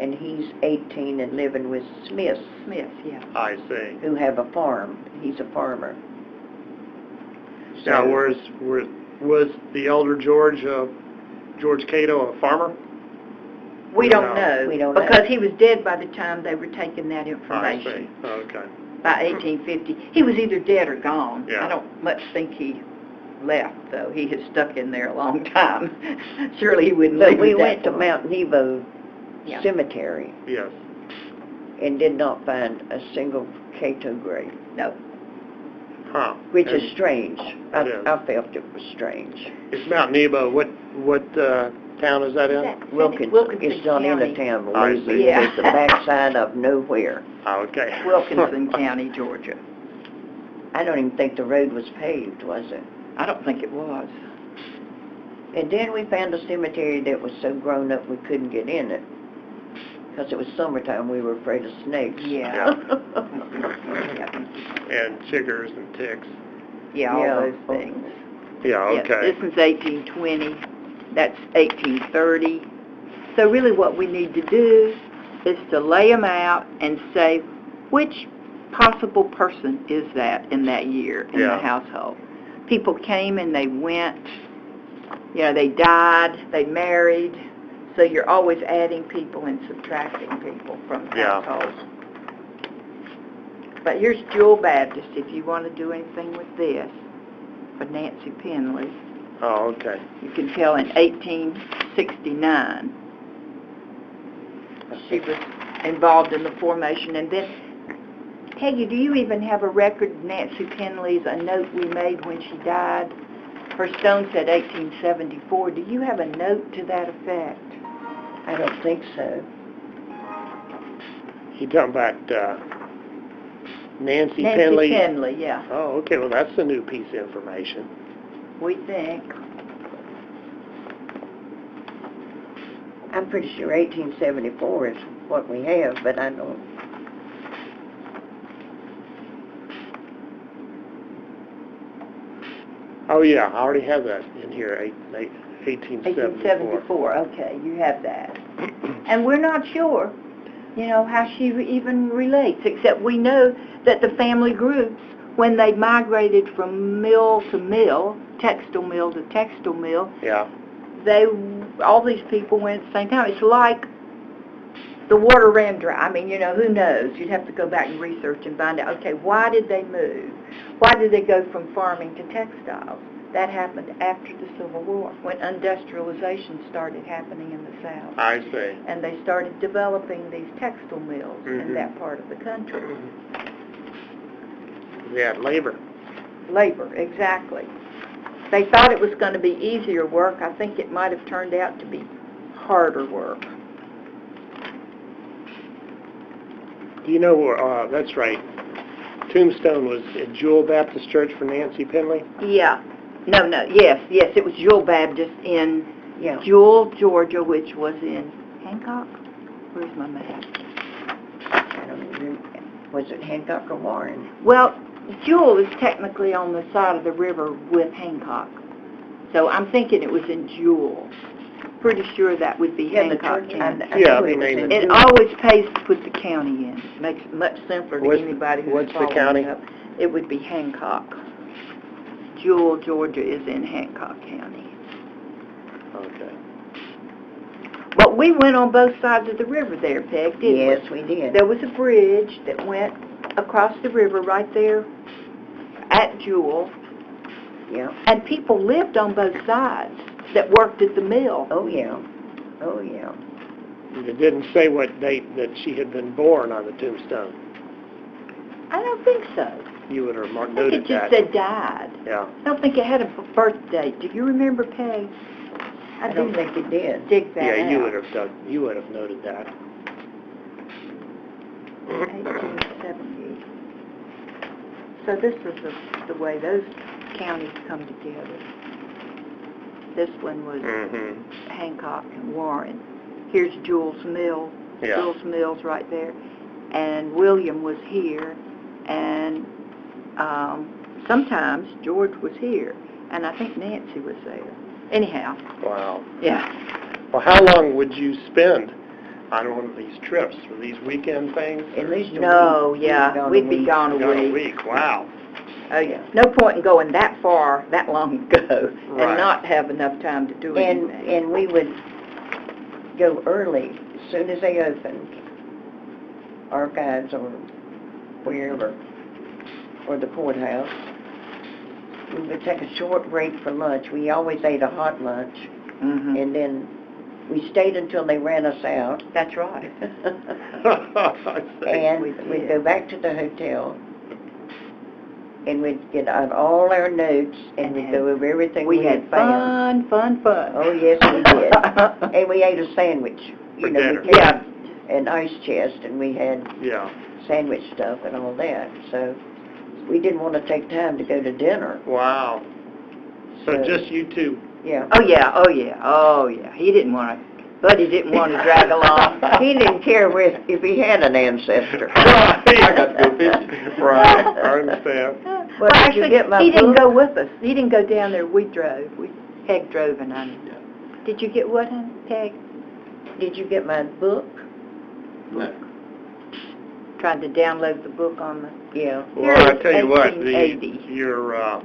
and he's 18 and living with Smith, Smith, yeah. I see. who have a farm. He's a farmer. Now, So- was the elder George Cato a farmer? We don't know. We don't know. Because he was dead by the time they were taking that I information. see. Okay. By 1850. He was either dead or gone. Yeah. I don't much think he left, though. He had stuck in there a long time. Surely he wouldn't But leave we it that went to long. Mount Nebo Yeah. Cemetery Yes. and did not find a single Cato grave, No. Huh. which And is strange. It is. I felt it was strange. It's Mount Nebo. What town is that in? Wilkinson. It's not in County. a town, I believe see. me. Yeah. It's the backside of nowhere. Oh, okay. Wilkinson County, Georgia. I don't even think the road was paved, was it? I don't think it was. And then we found a cemetery that was so grown up we couldn't get in it. Because it was summertime, we were afraid of snakes. Yeah. And chiggers and ticks. Yeah, all Yeah. those things. Yeah, Yeah, okay. this is 1820. That's 1830. So really what we need to do is to lay them out and say which possible person is that in that year in Yeah. the household. People came and they went, you know, they died, they married, so you're always adding people and subtracting people from Yeah. households. But here's Jewel Baptist, if you want to do anything with this, for Nancy Pendley. Oh, okay. You can tell in 1869 she was involved in the formation. And then, Peggy, do you even have a record of Nancy Pendley's, a note we made when she died? Her stone said 1874. Do you have a note to that effect? I don't think so. You talking about Nancy Pendley? Nancy Pendley, yeah. Oh, okay. Well, that's a new piece of information. We think. I'm pretty sure 1874 is what we have, but I don't. Oh, yeah, I already have that in here, 1874. Okay, you have that. And we're not sure, how she even relates, except we know that the family groups, when they migrated from mill to mill, textile mill to textile mill, yeah, all these people went at the same time. It's like the water ran dry. I mean, who knows? You'd have to go back and research and find out, okay, why did they move? Why did they go from farming to textiles? That happened after the Civil War, when industrialization started happening in the South. I see. And they started developing these textile mills in that part of the country. Yeah, labor. Labor, exactly. They thought it was going to be easier work. I think it might have turned out to be harder work. Do you know, that's right, Tombstone was at Jewel Baptist Church for Nancy Pendley? Yeah. No, yes, it was Jewel Baptist in Jewel, Georgia, which was in Hancock. Where's my map? I don't remember. Was it Hancock or Warren? Well, Jewel is technically on the side of the river with Hancock. So I'm thinking it was in Jewel. Pretty sure that would be Hancock County. It always pays to put the county in. It makes it much simpler to anybody who's What's the following county? up. It would be Hancock. Jewel, Georgia is in Hancock County. Okay. But we went on both sides of the river there, Peg, didn't we? Yes, we did. There was a bridge that went across the river right there at Jewel. Yeah. And people lived on both sides that worked at the mill. Oh, yeah. Oh, yeah. It didn't say what date that she had been born on the tombstone. I don't think so. You would have I noted think it just said died. Yeah. I don't think it had a birth date. Do you remember, Peg? I don't think it did. Dig that Yeah, out. you would have noted that. 1870. So this is the way those counties come together. This one was Hancock and Warren. Here's Jewel's Mill. Yeah. Jewel's Mill's right there. And William was here. And sometimes George was here. And I think Nancy was there. Anyhow. Wow. Yeah. Well, how long would you spend on one of these trips? Were these weekend things? At least a No, week. yeah. We'd be gone a A week. week. Wow. Oh, yeah. No point in going that far, that long ago, Right. and not have enough time to do anything. And we would go early, as soon as they opened, archives or wherever, or the courthouse. We would take a short break for lunch. We always ate a hot lunch, and then we stayed until they ran us out. That's right. And we'd go back to the hotel, and we'd get out all our notes, and we'd go over everything we had found. Fun. Oh, yes, we did. And we ate a sandwich. For dinner. We had an ice chest, and we had Yeah. sandwich stuff and all that. So we didn't want to take time to go to dinner. Wow. So just you two. Yeah. Oh, yeah. He didn't want to, Buddy didn't want to drag along. He didn't care if he had an ancestor. I got to go fishing. Right. I understand. Well, did you get my he didn't book? go with us. He didn't go down there. We drove. Peg drove, and I. Did you get what, honey? Peg? Did you get my book? No. Tried to download the book on the... Yeah. Well, I tell you what, 1880. you're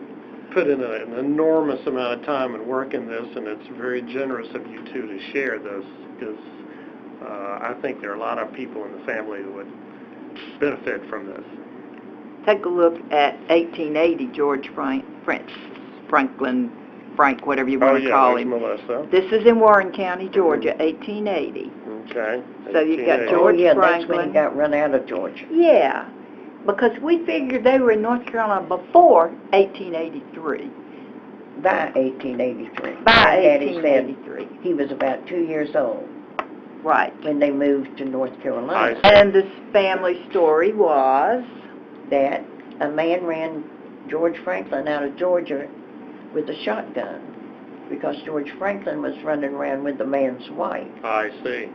put in an enormous amount of time and work in this, and it's very generous of you two to share this, because I think there are a lot of people in the family who would benefit from this. Take a look at 1880, George Franklin Frank, whatever you want to call him. Melissa. This is in Warren County, Georgia, 1880. Okay. So you've got 1880. George That's when Franklin. he got run out of Georgia. Yeah, because we figured they were in North Carolina before 1883. By 1883. By Daddy said 1883. he was about 2 years old Right. when they moved to North Carolina. And this family story was... That a man ran George Franklin out of Georgia with a shotgun because George Franklin was running around with the man's wife. I see.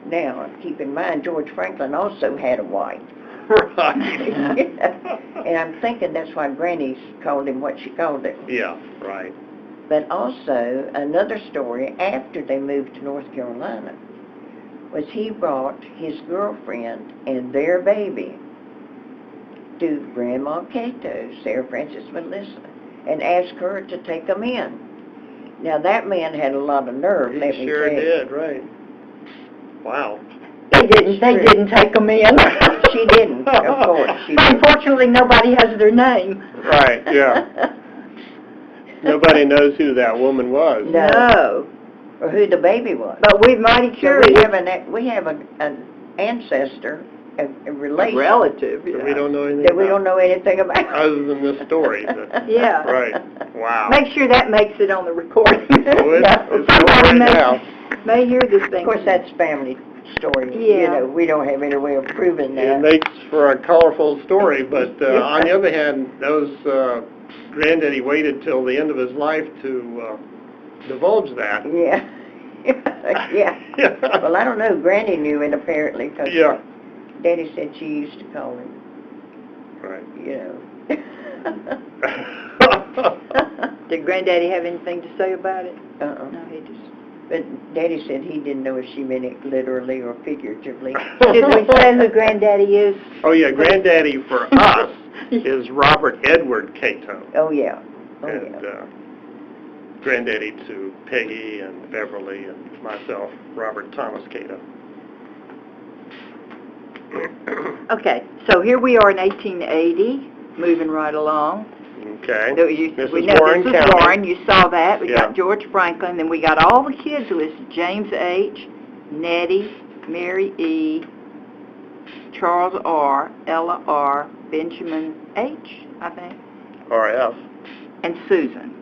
Now, keep in mind, George Franklin also had a wife. Right. And I'm thinking that's why Granny called him what she called him. Yeah, right. But also, another story after they moved to North Carolina was he brought his girlfriend and their baby to Grandma Cato, Sara Melissa, and asked her to take them in. Now, that man had a lot of nerve, let me He sure tell you. did, right. Wow. They didn't take them in. She didn't, of course. She didn't. Unfortunately, nobody has their name. Right, yeah. Nobody knows who that woman was. No. Or who the baby was. But we're mighty So curious. we have an ancestor, a relation, Relative, So we don't know anything that we about don't know anything about. other than this story. Yeah. Right. Wow. Make sure that makes it on the recording. Oh, it's Somebody right now. may hear this thing. Of course, that's family story. Yeah. You know, we don't have any way of proving It that. makes for a colorful story, but on the other hand, those Granddaddy waited till the end of his life to divulge that. Yeah. Yeah. Well, I don't know. Granny knew it apparently because Yeah. Daddy said she used to call him, Right. you know. Did Granddaddy have anything to say about it? Uh-uh. No, he just... But Daddy said he didn't know if she meant it literally or figuratively. Did we say who Granddaddy is? Oh, yeah, Granddaddy for us is Robert Edward Cato. Oh, yeah. Oh, And yeah. Granddaddy to Peggy and Beverly and myself, Robert Thomas Cato. Okay, so here we are in 1880, moving right along. Okay. This We is know Warren this is County. Warren, you saw that. We Yeah. got George Franklin, then we got all the kids listed. James H., Nettie, Mary E., Charles R., Ella R., Benjamin H., I think, RF. and Susan.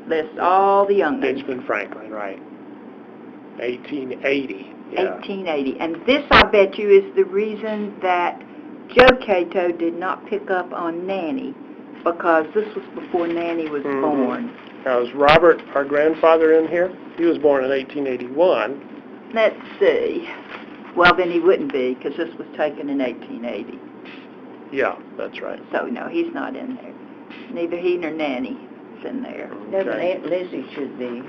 List all the young ones. Benjamin Franklin, right. 1880. Yeah. 1880. And this, I bet you, is the reason that Joe Cato did not pick up on Nannie, because this was before Nannie was born. Now, is Robert, our grandfather, in here? He was born in 1881. Let's see. Well, then he wouldn't be, because this was taken in 1880. Yeah, that's right. So, no, he's not in there. Neither he nor Nannie is in there. No, but Okay. Aunt Lizzie should be.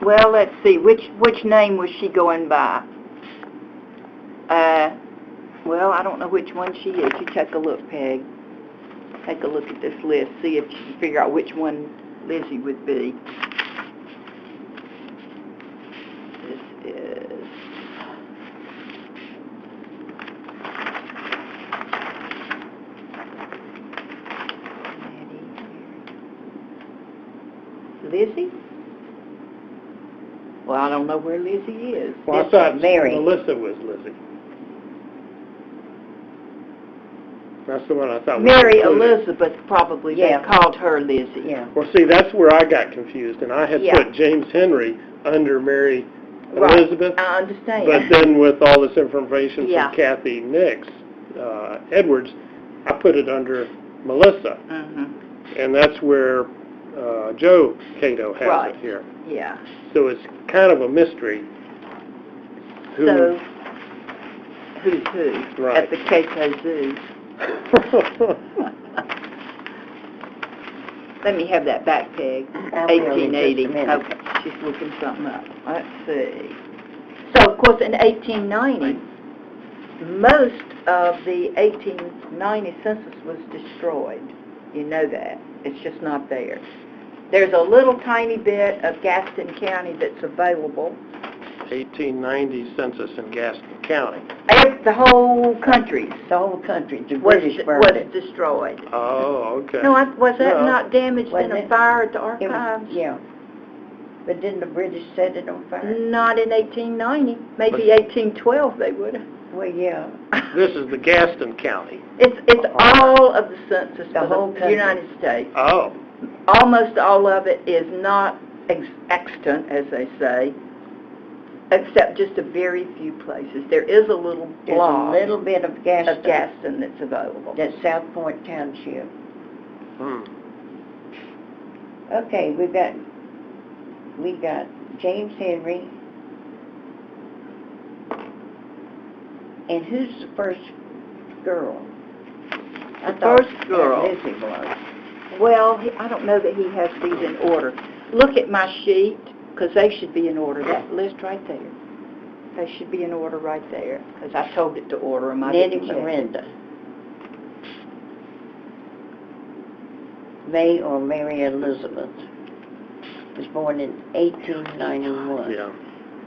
Well, let's see. Which name was she going by? Well, I don't know which one she is. You take a look, Peg. Take a look at this list. See if you can figure out which one Lizzie would be. This is... Lizzie? Well, I don't know where Lizzie is. Well, I This thought is Mary. Melissa was Lizzie. That's the one I thought was Mary included. Elizabeth, probably. Yeah. They called her Lizzie. Yeah. Well, see, that's where I got confused, and I had Yeah. put James Henry under Mary Right. Elizabeth. I understand. But then with all this information Yeah. from Kathy Nix, Edwards, I put it under Melissa. Mhm. And that's where Joe Cato has Right. it here. Yeah. So it's kind of a mystery. Who, So, who's who? Right. At the Cato Zoo. Let me have that back, Peg. I will in just a 1880. minute. Okay, she's looking something up. Let's see. So, of course, in 1890, most of the 1890 census was destroyed. You know that. It's just not there. There's a little tiny bit of Gaston County that's available, 1890 census in Gaston County. The whole country The whole country, the was British burned it. destroyed. Oh, okay. No, was that No. not damaged in Wasn't a it? fire at the It was- archives? Yeah. But didn't the British set it on fire? Not in 1890. Maybe 1812 they would have. Well, yeah. This is the Gaston County. It's all of the census The for whole the country. United States. Oh, Almost all of it is not extant, as they say, except just a very few places. There is a little There's blob a little bit of Gaston. of Gaston that's available. That's South Point Township. hmm. Okay, we got James Henry. And who's the first girl? I The thought first girl. Lizzie was. Well, I don't know that he has these in order. Look at my sheet, because they should be in order. That list right there. They should be in order right there, because I told it to order them. I Nettie didn't check. Miranda. May or Mary Elizabeth was born in 1891. Yeah.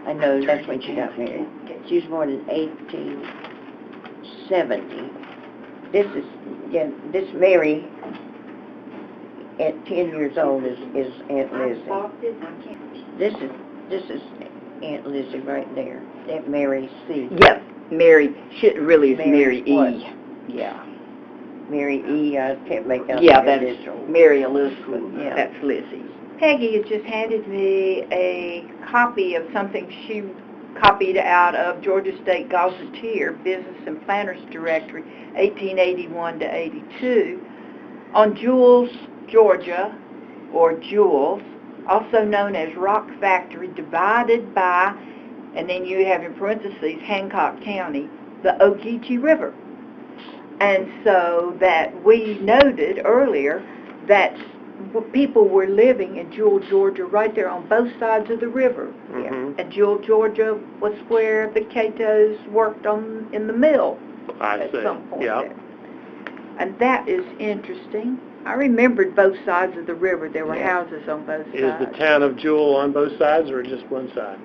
I know that's when she got married. She was born in 1870. This Mary at 10 years old is Aunt Lizzie. This is Aunt Lizzie right there. That Mary C. Yep, Mary. She really is Mary what? E. Yeah. Mary E. I can't make out Yeah, the that's initial. Mary Elizabeth. Yeah. That's Lizzie. Peggy has just handed me a copy of something she copied out of Georgia State Gazetteer, Business and Planners Directory, 1881 to 82, on Jules, Georgia, or Jules, also known as Rock Factory, divided by, and then you have in parentheses, Hancock County, the Ogeechee River. And so that we noted earlier that people were living in Jewell, Georgia, right there on both sides of the river. Mhm. And Jewell, Georgia was where the Catos worked in the mill I at see. some point Yeah. there. And that is interesting. I remembered both sides of the river. There were Yeah. houses on both Is the sides. town of Jewell on both sides or just one side?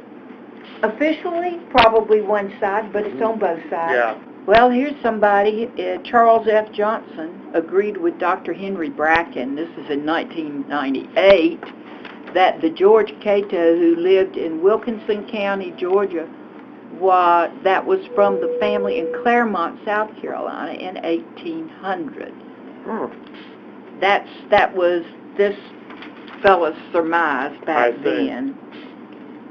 Officially, probably one side, but it's on both sides. Yeah. Well, here's somebody, Charles F. Johnson, agreed with Dr. Henry Bracken, this is in 1998, that the George Cato who lived in Wilkinson County, Georgia, that was from the family in Claremont, South Carolina in 1800. Hmm. That was this fellow's surmise back I see. then.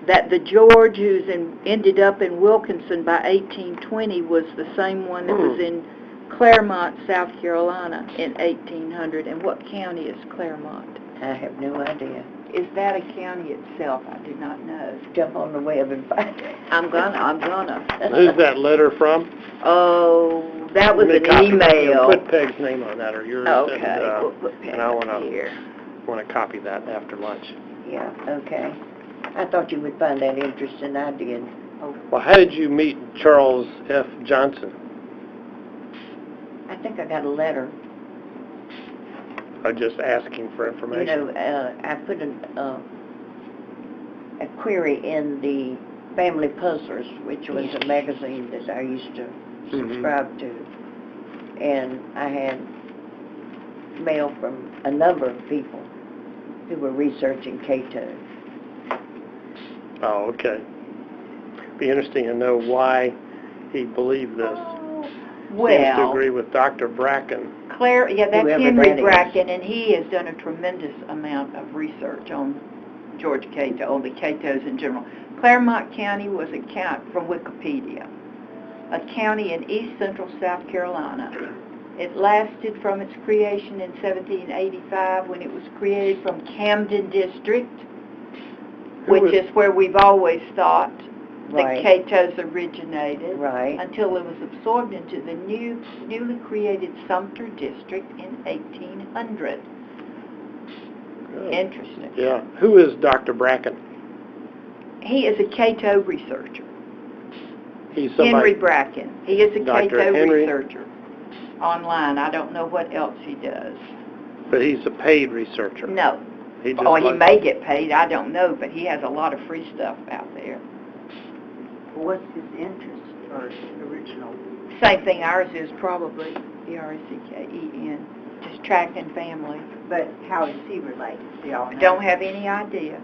That the George who's ended up in Wilkinson by 1820 was the same one that was in Claremont, South Carolina in 1800. And what county is Claremont? I have no idea. Is that a county itself? I do not know. Jump on the web and find it. I'm gonna. Who's that letter from? Oh, that was Let me an copy- email. Put Peg's name on that or yours. Okay, And, we'll put Peg and I up here. want to copy that after lunch. Yeah, okay. I thought you would find that interesting. I did. Well, how did you meet Charles F. Johnson? I think I got a letter. Or just asking for You information? know, I put a query in the Family Puzzlers, which was a magazine that I used to subscribe to. And I had mail from a number of people who were researching Cato. Oh, okay. Be interesting to know why he believed this. Seems to Well, agree with Dr. Bracken. that's Whoever Henry Bradley is. Bracken, and he has done a tremendous amount of research on George Cato, on the Catos in general. Claremont County was a county, from Wikipedia, a county in east central South Carolina. It lasted from its creation in 1785 when it was created from Camden District, which is where we've always thought the Right. Catos originated, Right. until it was absorbed into the newly created Sumter District in 1800. Good. Interesting. Yeah. Who is Dr. Bracken? He is a Cato researcher. He's somebody. Henry Bracken. He is a Dr. Cato Henry? researcher. Online. I don't know what else he does. But he's a paid researcher. No. He just Or he likes- may get paid, I don't know, but he has a lot of free stuff out there. What's his interest or original? Same thing ours is probably, Bracken, just tracking family. But how is he related? Do y'all know? Don't have any idea.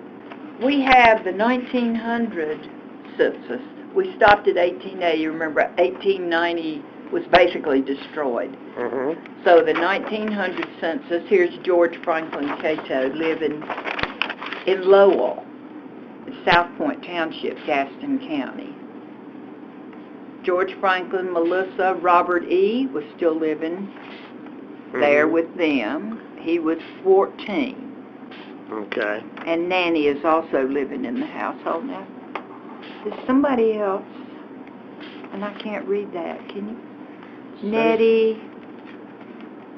We have the 1900 census. We stopped at 1880. Remember, 1890 was basically destroyed. Mm-hmm. So the 1900 census, here's George Franklin Cato living in Lowell, South Point Township, Gaston County. George Franklin, Melissa, Robert E. was still living there with them. He was 14. Okay. And Nannie is also living in the household now. There's somebody else, and I can't read that. Can you? Nettie.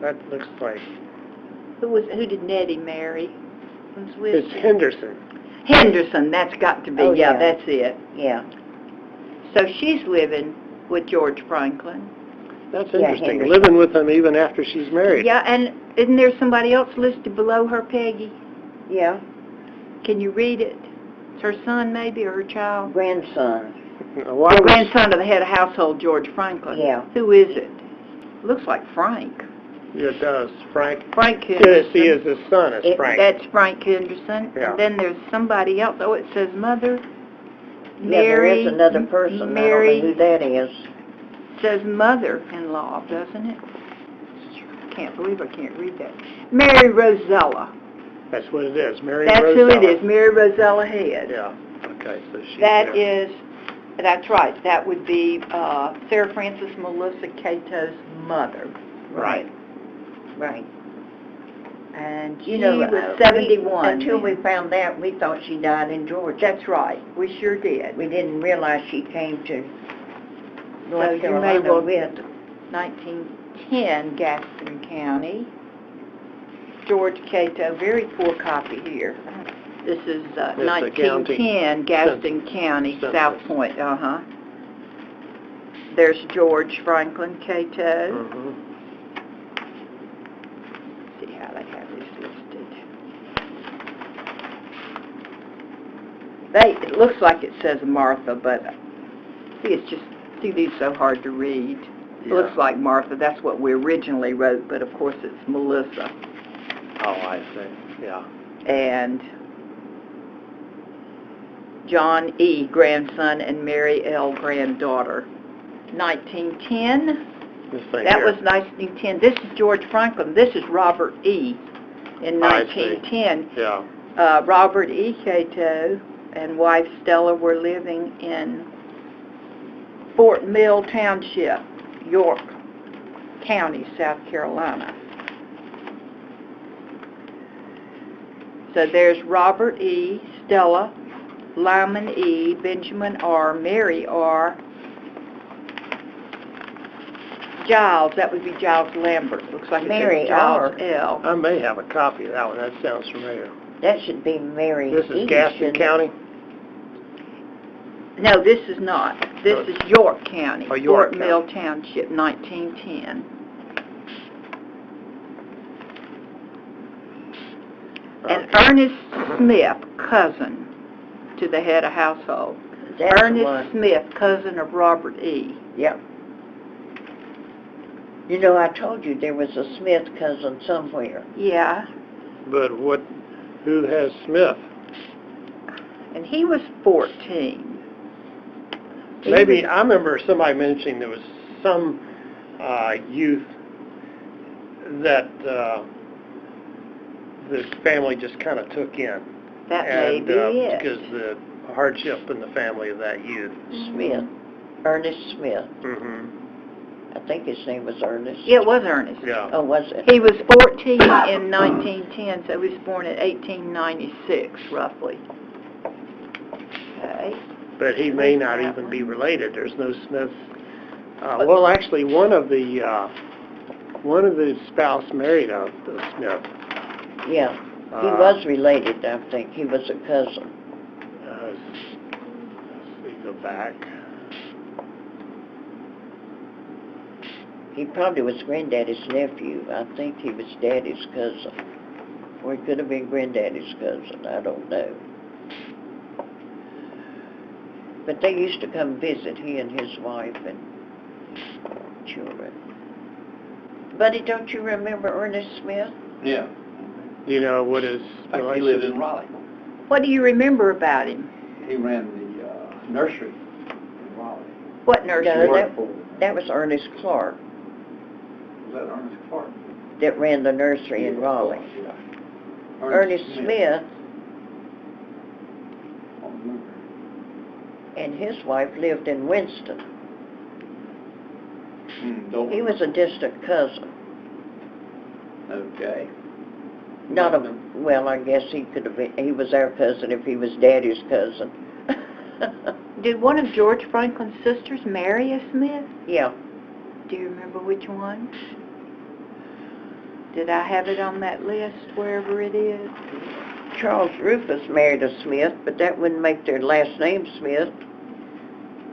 That looks like... Who did Nettie marry? Who's with It's Henderson. Henderson, that's got to be. Oh, yeah, yeah. that's it. Yeah. So she's living with George Franklin. That's Yeah, interesting. Henderson. Living with him even after she's married. Yeah, and isn't there somebody else listed below her, Peggy? Yeah. Can you read it? It's her son, maybe, or her child? Grandson. Why The was- grandson of the head of household, George Franklin. Yeah. Who is it? Looks like Frank. Yeah, it does. Frank. Frank Henderson. See, his son is Frank. That's Frank Henderson. Yeah. And then there's somebody else. Oh, it says mother. Yeah, there Mary. is another person. Mary. I don't know who that is. Says mother-in-law, doesn't it? Can't believe I can't read that. Mary Rosella. That's what it is. Mary That's Rosella. who it is. Mary Rosella Head. Yeah. Okay, so she's That there. is. That's right. That would be Sarah Frances Melissa Cato's mother. Right. Right. And she You know, was 71. until we found out, we thought she died in Georgia. That's right. We sure did. We didn't realize she came to So North you may Carolina well with. 1910, Gaston County. George Cato, very poor copy here. This is the 1910, Gaston County, Census. South Point, There's George Franklin Cato. Mm-hmm. See how they have this listed. It looks like it says Martha, but see, these so hard to read. It Yeah. looks like Martha, that's what we originally wrote, but of course it's Melissa. Oh, I see. Yeah. And John E., grandson, and Mary L., granddaughter. 1910, This thing that here. was 1910. This is George Franklin. This is Robert E. in I see. 1910. Yeah. Robert E. Cato and wife Stella were living in Fort Mill Township, York County, South Carolina. So there's Robert E., Stella, Lyman E., Benjamin R., Mary R., Giles, that would be Giles Lambert. Looks like Mary it says Giles R. L. I may have a copy of that one. That sounds familiar. That should be Mary. This is E., Gaston shouldn't it? County? No, this is not. This is York County, Oh, York Fort Mill Township, 1910. And Okay. Ernest Smith, cousin to the head of household. That's the Ernest one. Smith, cousin of Robert E. Yep. You know, I told you there was a Smith cousin somewhere. Yeah, But who has Smith? and he was 14. He Maybe, was- I remember somebody mentioning there was some youth that the family just kind of took in. That may be it. Because the hardship in the family of that youth. Smith. Ernest Smith. Mm-hmm. I think his name was Ernest. Yeah, it was Ernest. Yeah. Oh, was it? He was 14 in 1910, so he was born in 1896, roughly. Okay. But he may not even be related. There's no Smith. Well, actually, one of the spouse married a Smith. Yeah. He was related, I think. He was a cousin. Let's go back. He probably was Granddaddy's nephew. I think he was Daddy's cousin. Or he could have been Granddaddy's cousin. I don't know. But they used to come visit, he and his wife and children. Buddy, don't you remember Ernest Smith? Yeah. Do you know what his In fact, he lived in Raleigh. What do you remember about him? He ran the nursery in Raleigh. What nursery? No, that was Ernest Clark Was that Ernest Clark? that ran the nursery in Raleigh. Yeah. Ernest Smith I don't remember. and his wife lived in Winston. Don't He was a distant cousin. Okay. Not a, well, I guess he could have been, he was our cousin if he was Daddy's cousin. Did one of George Franklin's sisters marry a Smith? Yeah. Do you remember which one? Did I have it on that list, wherever it is? Charles Rufus married a Smith, but that wouldn't make their last name Smith.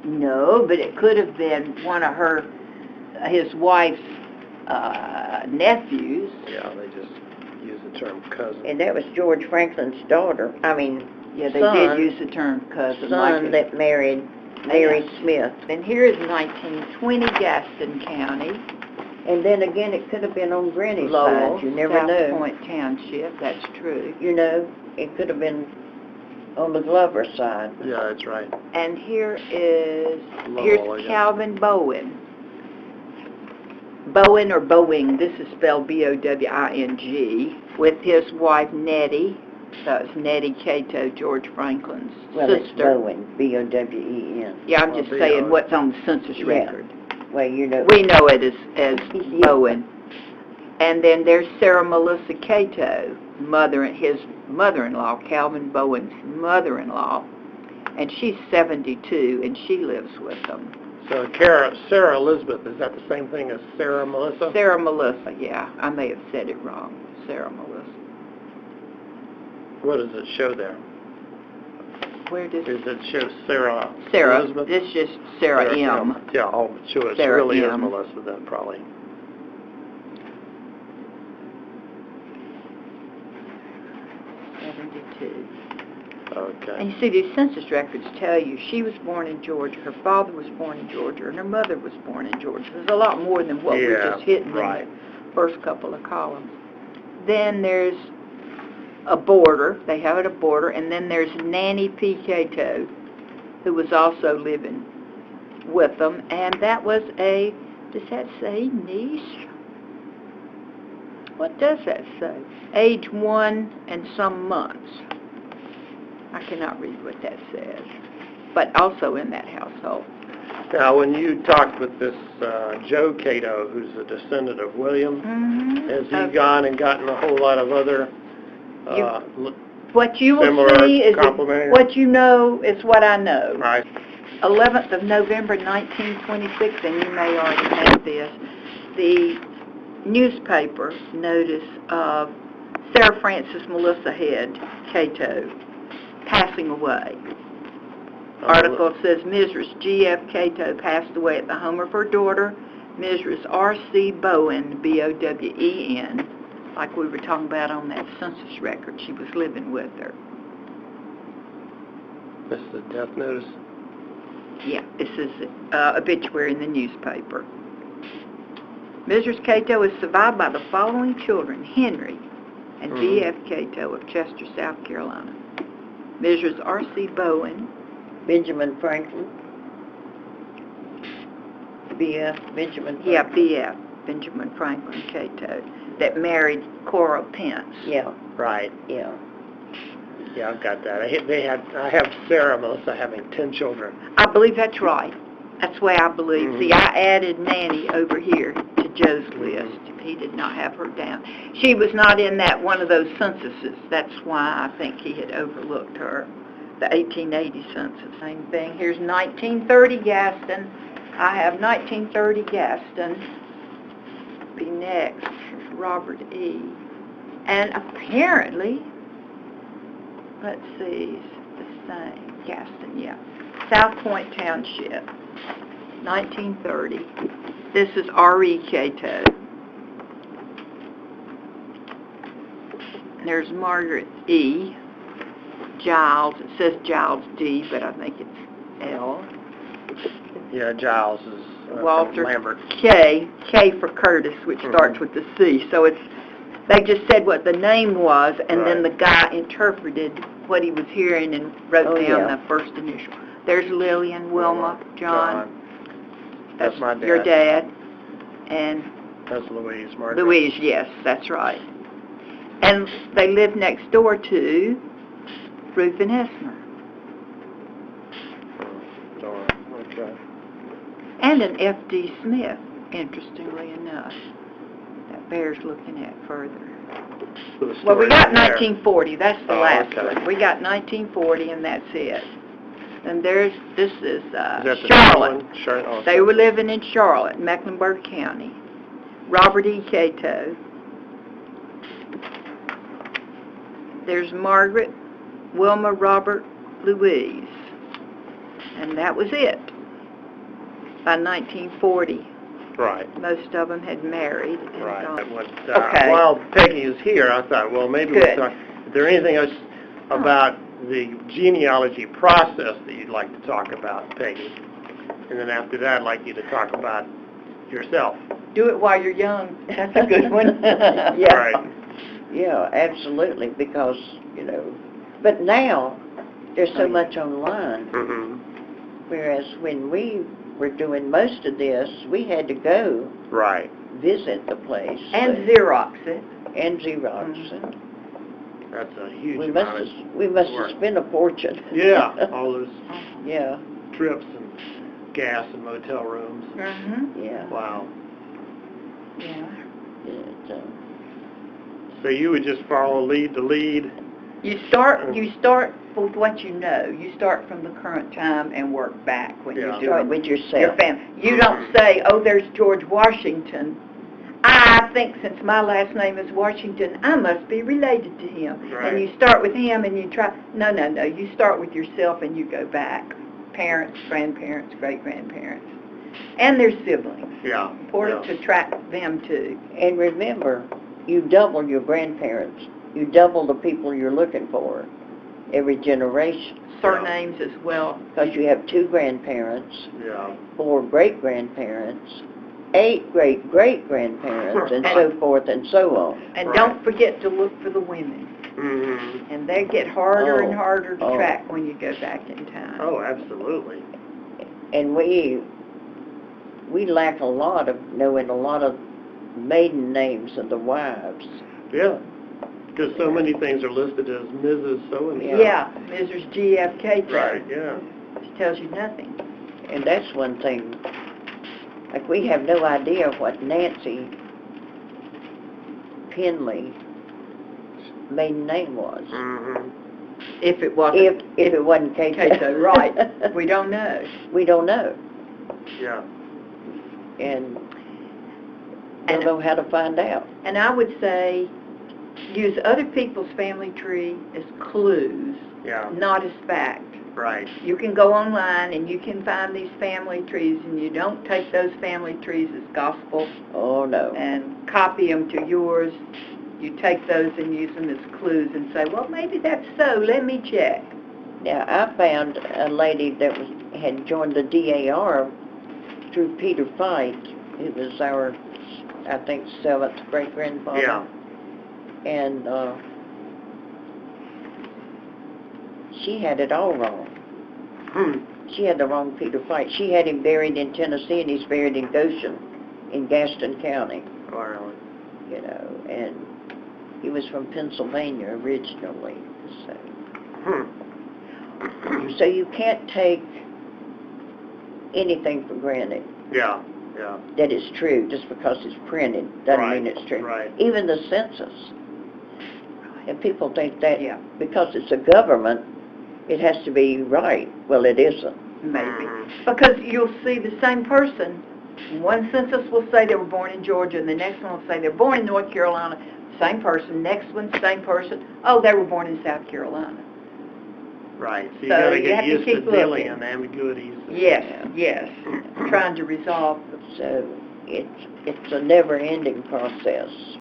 No, but it could have been one of his wife's nephews. Yeah, they just use the term cousin. And that was George Franklin's daughter, Yeah, they son, did use the term cousin. son that married Mary Smith. Then here is 1920 Gaston County, And then again, it could have been on Granny's Lowell, side, you never South know. Point Township, that's true. You know, it could have been on the Glover side. Yeah, that's right. And here's Lowell, I guess. Calvin Bowen. Bowen or Bowing, this is spelled B-O-W-I-N-G, with his wife Nettie. So it's Nettie Cato, George Franklin's Well, sister. it's Bowen, B-O-W-E-N. Yeah, I'm just saying what's on the census Yeah. record. Well, you know. We know it as Bowen. And then there's Sara Melissa Cato, his mother-in-law, Calvin Bowen's mother-in-law. And she's 72, and she lives with them. So Sarah Elizabeth, is that the same thing as Sara Melissa? Sarah Melissa, yeah. I may have said it wrong. Sara Melissa. What does it show there? Where does Does it show Sarah Elizabeth? This is just Sarah M. Yeah, oh, sure, it Sarah really is M. Melissa then, probably. Okay. And you see, these census records tell you she was born in Georgia, her father was born in Georgia, and her mother was born in Georgia. There's a lot more than what we're just hitting right. in the first couple of columns. Then there's a border. They have it a border. And then there's Nannie P Cato, who was also living with them. And that was does that say niece? What does that say? Age 1 and some months. I cannot read what that says, but also in that household. Now, when you talked with this Joe Cato, who's a descendant of William, has he gone and gotten a whole lot of other what you will similar see is complimentary? what you know is what I know. Right. 11th of November, 1926, and you may already have this, the newspaper notice of Sarah Frances Melissa Head, Cato, passing away. Article says Mrs. G.F. Cato passed away at the home of her daughter, Mrs. R.C. Bowen, B-O-W-E-N, like we were talking about on that census record. She was living with her. This is a death notice? Yeah, this is obituary in the newspaper. Mrs. Cato is survived by the following children, Henry and B.F. Cato of Chester, South Carolina. Mrs. R.C. Bowen, Benjamin Franklin. B.F. Benjamin Franklin. yeah, B.F. Benjamin Franklin Cato, that married Cora Pence. Yeah, Right. yeah. Yeah, I've got that. I have Sarah Melissa having 10 children. I believe that's right. That's the way I believe. See, I added Nannie over here to Joe's list. He did not have her down. She was not in that one of those censuses. That's why I think he had overlooked her. The 1880 census, same thing. Here's 1930 Gaston. I have 1930 Gaston. Be next. Here's Robert E. And apparently, let's see, it's the same. Gaston, yeah. South Point Township, 1930. This is R.E. Cato. There's Margaret E. Giles. It says Giles D., but I think it's L. Yeah, Giles is Walter from Lambert. K for Curtis, which starts with the C. So they just said what the name was, and then the guy interpreted what he was hearing and wrote down the first initial. There's Lillian, Wilma, John. That's my dad. Your dad. And That's Louise, Margaret. Louise, yes, that's right. And they lived next door to Ruth and Esmer. Okay. And an F.D. Smith, interestingly enough. That bears looking at further. Well, we got 1940. That's the last one. We got 1940, and that's it. And this is Charlotte. Charlotte. They were living in Charlotte, Mecklenburg County. Robert E. Cato. There's Margaret, Wilma, Robert, Louise. And that was it. By 1940. Right. Most of them had married. And gone. Okay. While Peggy is here, I thought, well, maybe we'll talk. Is there anything else about the genealogy process that you'd like to talk about, Peggy? And then after that, I'd like you to talk about yourself. Do it while you're young. That's a good one. Yeah. Right. Yeah, absolutely, because, but now there's so much online, whereas when we were doing most of this, we had to go visit the place. And Xerox it. And Xerox it. That's a huge We amount must have spent a fortune. Yeah, all those trips and gas and motel rooms. Yeah. Wow. Yeah. So you would just follow lead to lead? You start with what you know. You start from the current time and work back when you're doing Start with yourself. your family. You don't say, oh, there's George Washington. I think since my last name is Washington, I must be related to him. Right. And you start with him and you try. No. You start with yourself and you go back. Parents, grandparents, great-grandparents, and their siblings. Yeah. Important to track them too. And remember, you double your grandparents. You double the people you're looking for every generation. Surnames as well. Because you have 2 grandparents, 4 great-grandparents, 8 great-great-grandparents, and so forth and so on. And don't forget to look for the women. And they get harder and harder to track when you go back in time. Oh, absolutely. And we lack a lot of knowing a lot of maiden names of the wives. Yeah. Because so many things are listed as Mrs. So-and-so. Yeah, Mrs. G.F. Cato. Right, yeah. She tells you nothing. And that's one thing. Like, we have no idea what Nancy Pendley maiden name was. If it wasn't. If it wasn't Cato. Cato, right. We don't know. We don't know. Yeah. And don't know how to find out. And I would say use other people's family tree as clues, not as fact. Right. You can go online and you can find these family trees, and you don't take those family trees as gospel. Oh, no. And copy them to yours. You take those and use them as clues and say, well, maybe that's so. Let me check. Now, I found a lady that had joined the DAR through Peter Fight, who was our, I think, 7th great-grandfather. Yeah. And she had it all wrong. She had the wrong Peter Fight. She had him buried in Tennessee, and he's buried in Goshen, in Gaston County. Wow. And he was from Pennsylvania originally. So you can't take anything for granted. Yeah. That is true just because it's printed doesn't mean it's true. Right. Even the census. And people think that because it's a government, it has to be right. Well, it isn't. Maybe. Because you'll see the same person. One census will say they were born in Georgia, and the next one will say they were born in North Carolina. Same person. Next one, same person. Oh, they were born in South Carolina. Right. So you got to get used to dealing in ambiguities. Yes. Trying to resolve them. So it's a never-ending process.